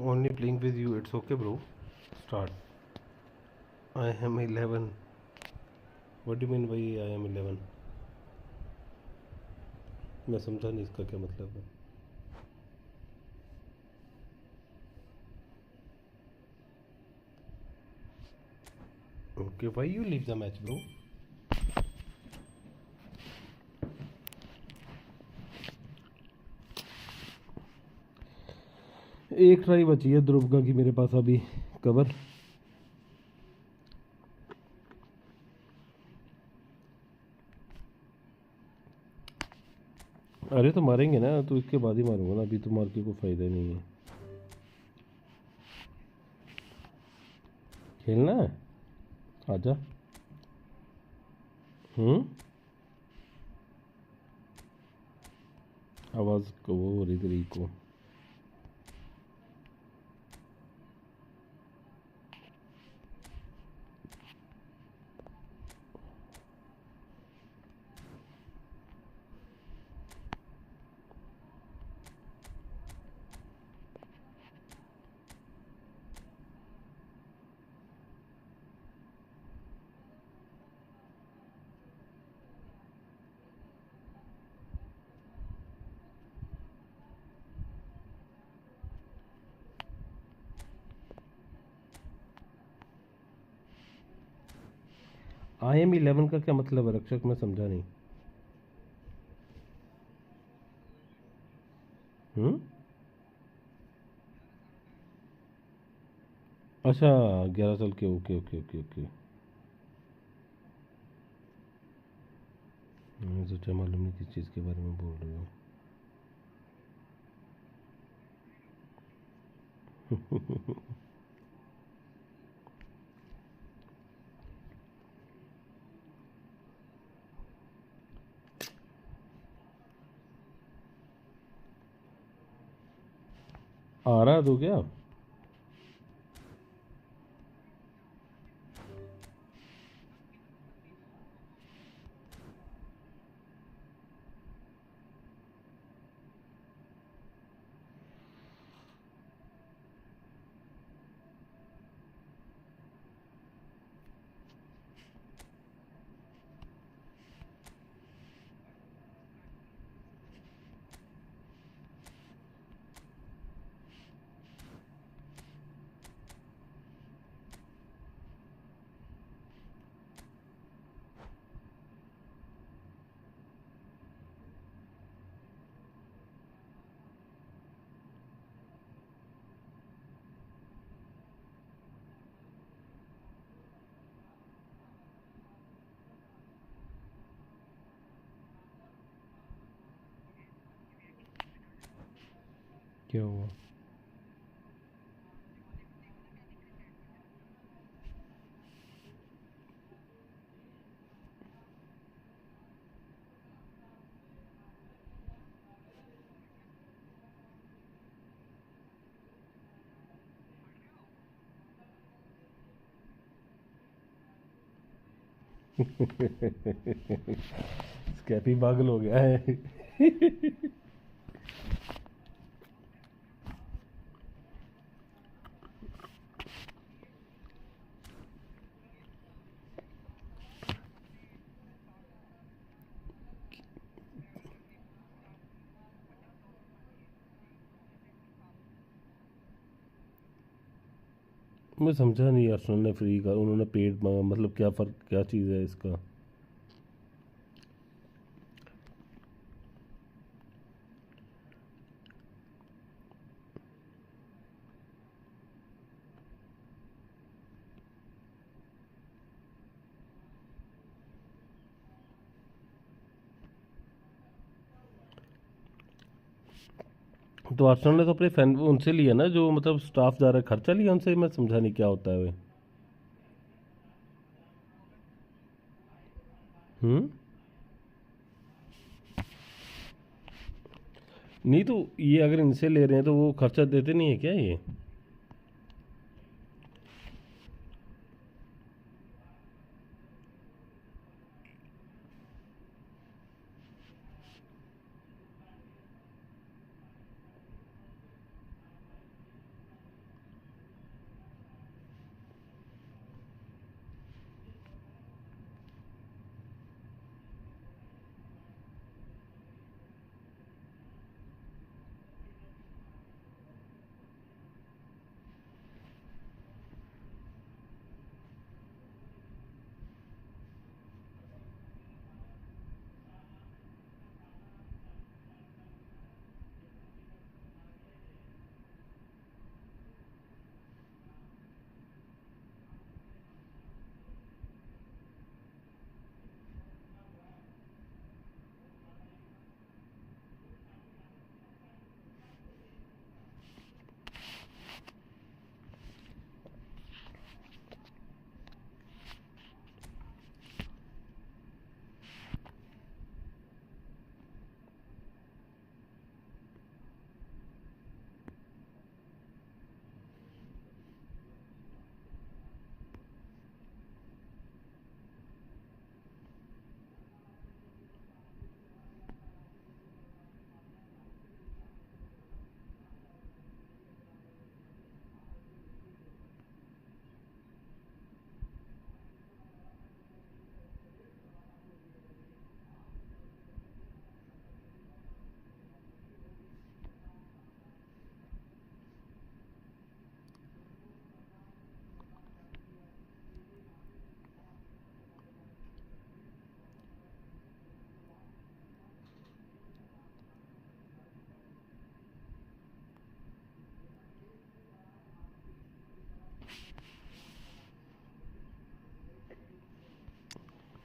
only playing with you. It's okay, bro. Start. I am 11. What do you mean by I am 11? मैं समझा नहीं इसका क्या मतलब है. Okay, why you leave the match, bro? एक try बची है ध्रुवगा की मेरे पास अभी कवर. अरे तो मारेंगे ना, तो इसके बाद ही मारूंगा ना, अभी तो मार के कोई फायदा नहीं है. खेलना है, आजा. आवाज़ को वो हो रही तेरी को. IM 11 का क्या मतलब है रक्षक, मैं समझा नहीं. अच्छा 11 साल के. Okay okay okay okay. मैं सोचा मालूम नहीं किस चीज़ के बारे में बोल रहे हो. आ रहा तो क्या. क्या हुआ. स्कैपी पागल हो गया है. मैं समझा नहीं आर्सेनल ने फ्री का, उन्होंने पेड मांगा, मतलब क्या फ़र्क, क्या चीज़ है इसका. तो आर्सेनल ने तो अपने फैन उनसे लिया ना, जो मतलब स्टाफ जा रहा है, खर्चा लिया उनसे। मैं समझा नहीं क्या होता है वे। हम्म। नहीं तो ये अगर इनसे ले रहे हैं तो वो खर्चा देते नहीं है क्या ये?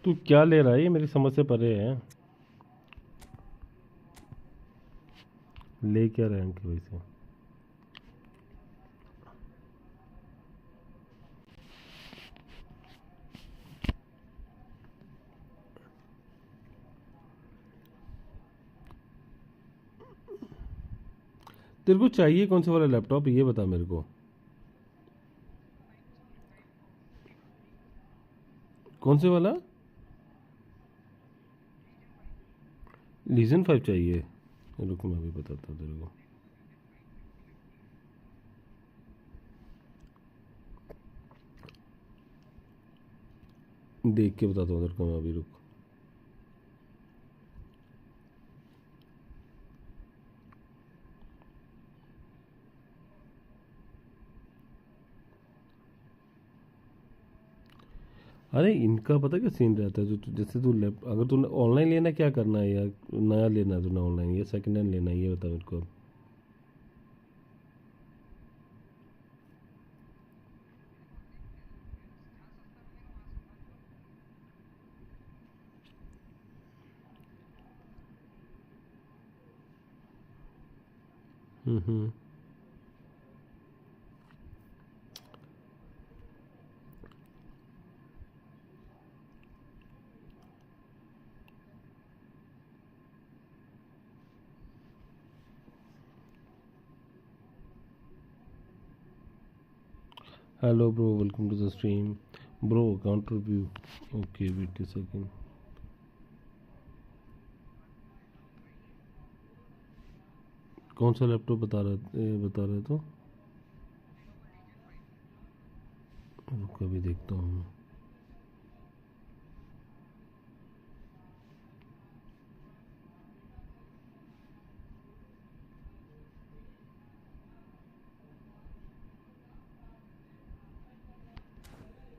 तू क्या ले रहा है? ये मेरी समझ से परे है। ले क्या रहे हैं इनके वैसे? तेरे को चाहिए कौन से वाला लैपटॉप, ये बता मेरे को। कौन से वाला? लीजन 5 चाहिए? रुक मैं अभी बताता हूँ तेरे को। देख के बताता हूँ तेरे को मैं अभी, रुक। अरे इनका पता क्या सीन रहता है, जो जैसे तू अगर तूने ऑनलाइन लेना, क्या करना है, या नया लेना है तूने ऑनलाइन, या सेकंड हैंड लेना है, ये बता मेरे को। Hmm. Hello bro, welcome to the stream. Bro counter view. Okay wait a second. कौन सा लैपटॉप बता रहे तो? रुक अभी देखता हूँ।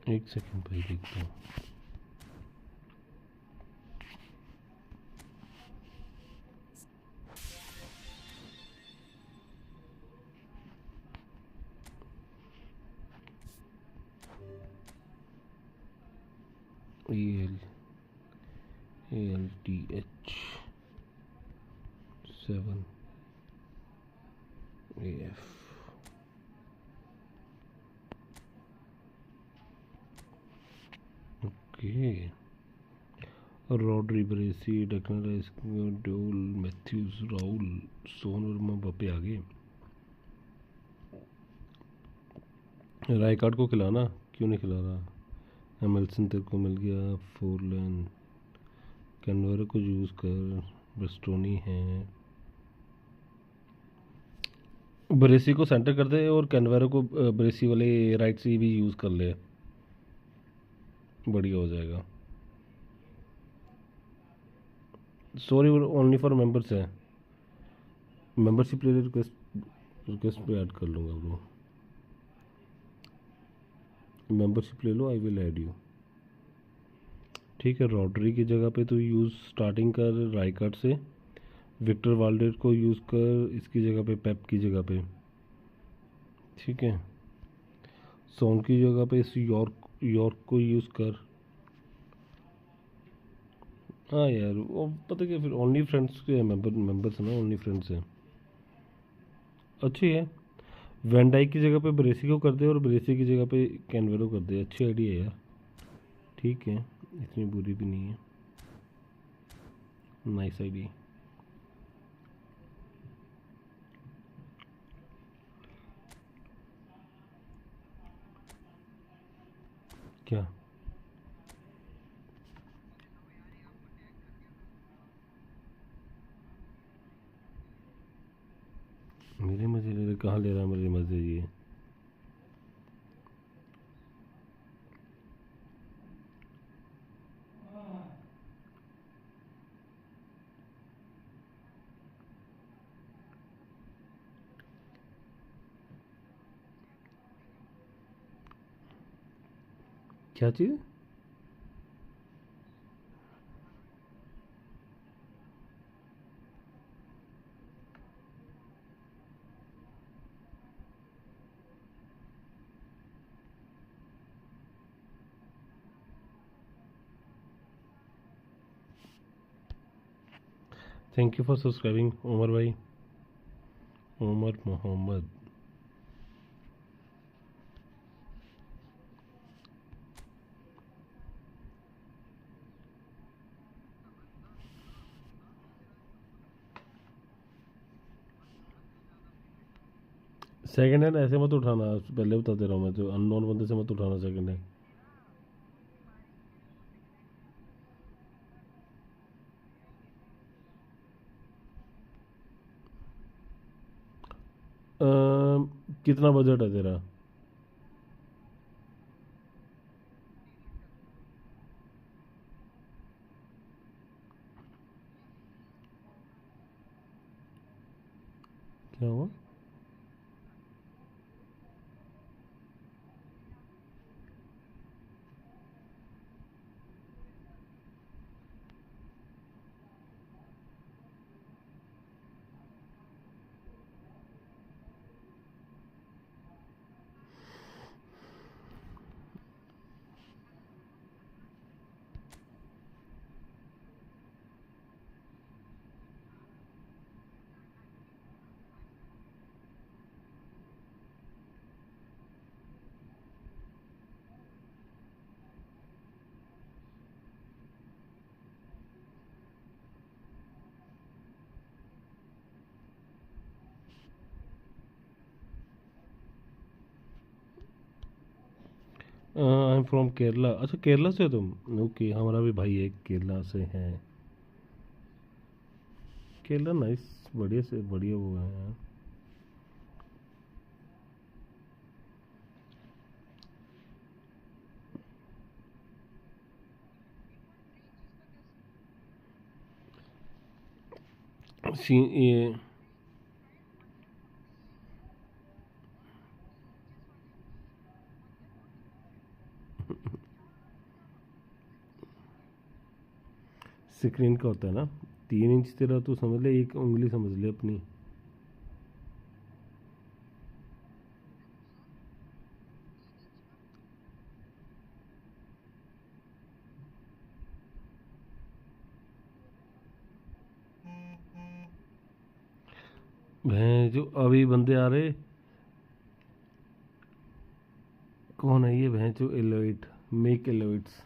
एक सेकंड भाई, देखता हूँ। ALTH 7 F okay. Rodri, Bracey, Declan, Dole, Matthews, Rahul, सोन वर्मा, बापे आ गए। रायकार्ड को खिलाना, क्यों नहीं खिला रहा? एमएलसन तेरे को मिल गया, फोरलैन, कैनवेरा को यूज़ कर, ब्रिस्टोनी है। ब्रेसी को सेंटर कर दे और कैनवेरा को ब्रेसी वाले राइट से भी यूज़ कर ले, बढ़िया हो जाएगा। सॉरी ओनली फॉर मेंबर्स है, मेंबरशिप ले रिक्वेस्ट पे ऐड कर लूँगा ब्रो, मेंबरशिप ले लो, आई विल ऐड यू। ठीक है, रॉड्री की जगह पे तो यूज़ स्टार्टिंग कर राइकार्ड से, विक्टर वाल्डेर को यूज़ कर इसकी जगह पे, पेप की जगह पे। ठीक है, सोन की जगह पे इस यॉर्क को यूज़ कर। हाँ यार वो पता क्या, फिर ओनली फ्रेंड्स के मेंबर्स ना, ओनली फ्रेंड्स हैं, अच्छी है। वैन डाइक की जगह पे ब्रेसी को कर दे और ब्रेसी की जगह पे कैनवेरो कर दे, अच्छी आइडिया है यार। ठीक है, इतनी बुरी भी नहीं है, नाइस आइडिया। क्या मेरे मजे ले रहे, कहाँ ले रहा है मेरे मजे ये? क्या चीज़? Thank you for subscribing Umar भाई, उमर मोहम्मद। सेकंड हैंड ऐसे मत उठाना, पहले बता दे रहा हूँ मैं तो, अननोन बंदे से मत उठाना सेकंड हैंड। कितना बजट है तेरा? क्या हुआ? I am from Kerala. अच्छा केरला से हो तुम? ओके, हमारा भी भाई एक केरला से है। केरला नाइस, बढ़िया से बढ़िया वो है यार। ये स्क्रीन का होता है ना, 3 इंच तेरा, तो समझ ले 1 उंगली समझ ले अपनी। भैं जो अभी बंदे आ रहे, कौन है ये भैं जो एलोइट, मेक एलोइट्स।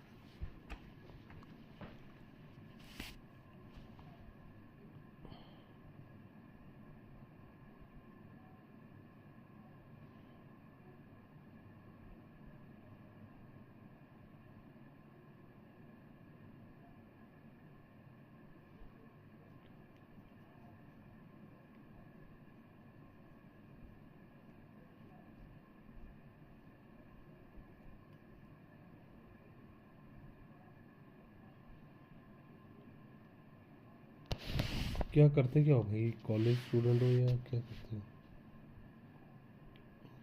क्या करते क्या हो भाई, कॉलेज स्टूडेंट हो या क्या करते हो?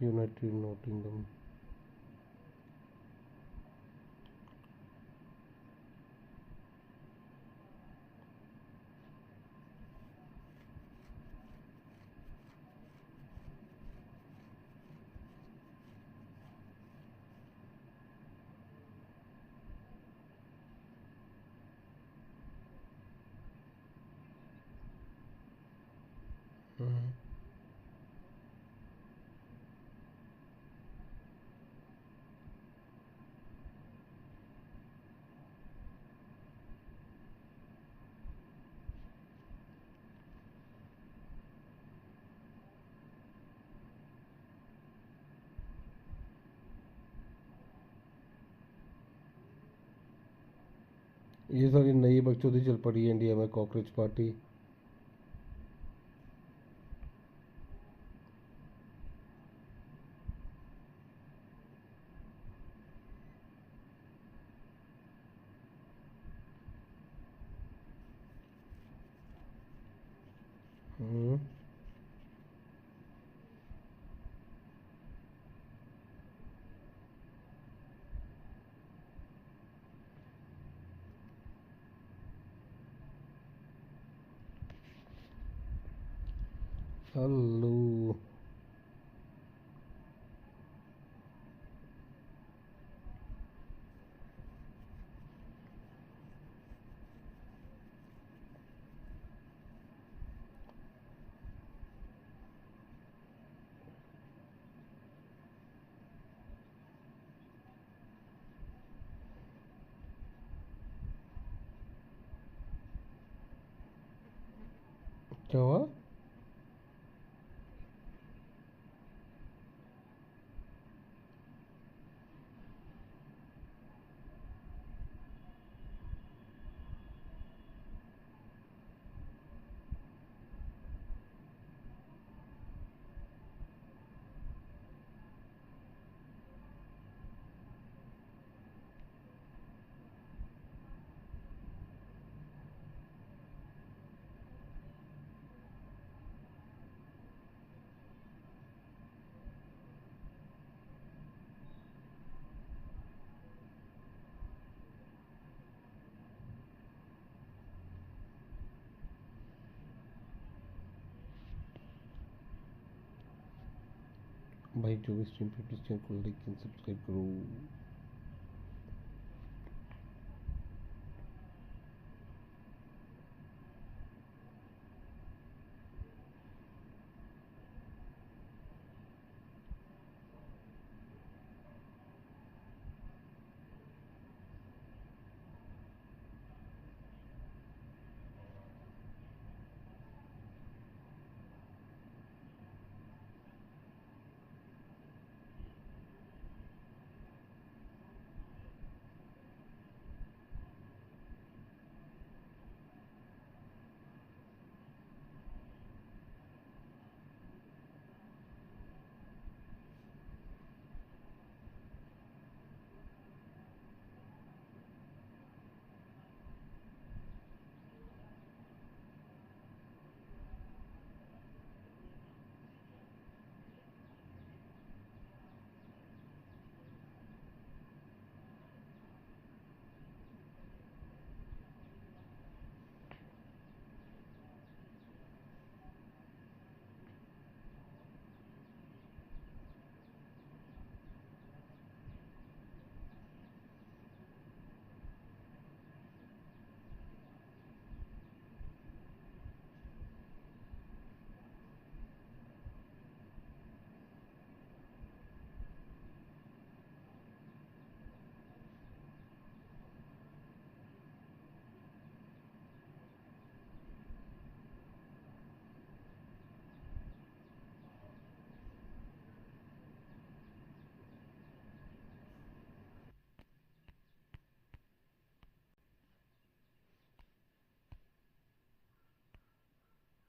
United Nottingham. ये सारी नई बकचोदी चल पड़ी है इंडिया में, कॉकरोच पार्टी। हेलो। क्या हुआ? भाई जो भी स्ट्रीम पे प्लीज चैनल को लाइक एंड सब्सक्राइब करो।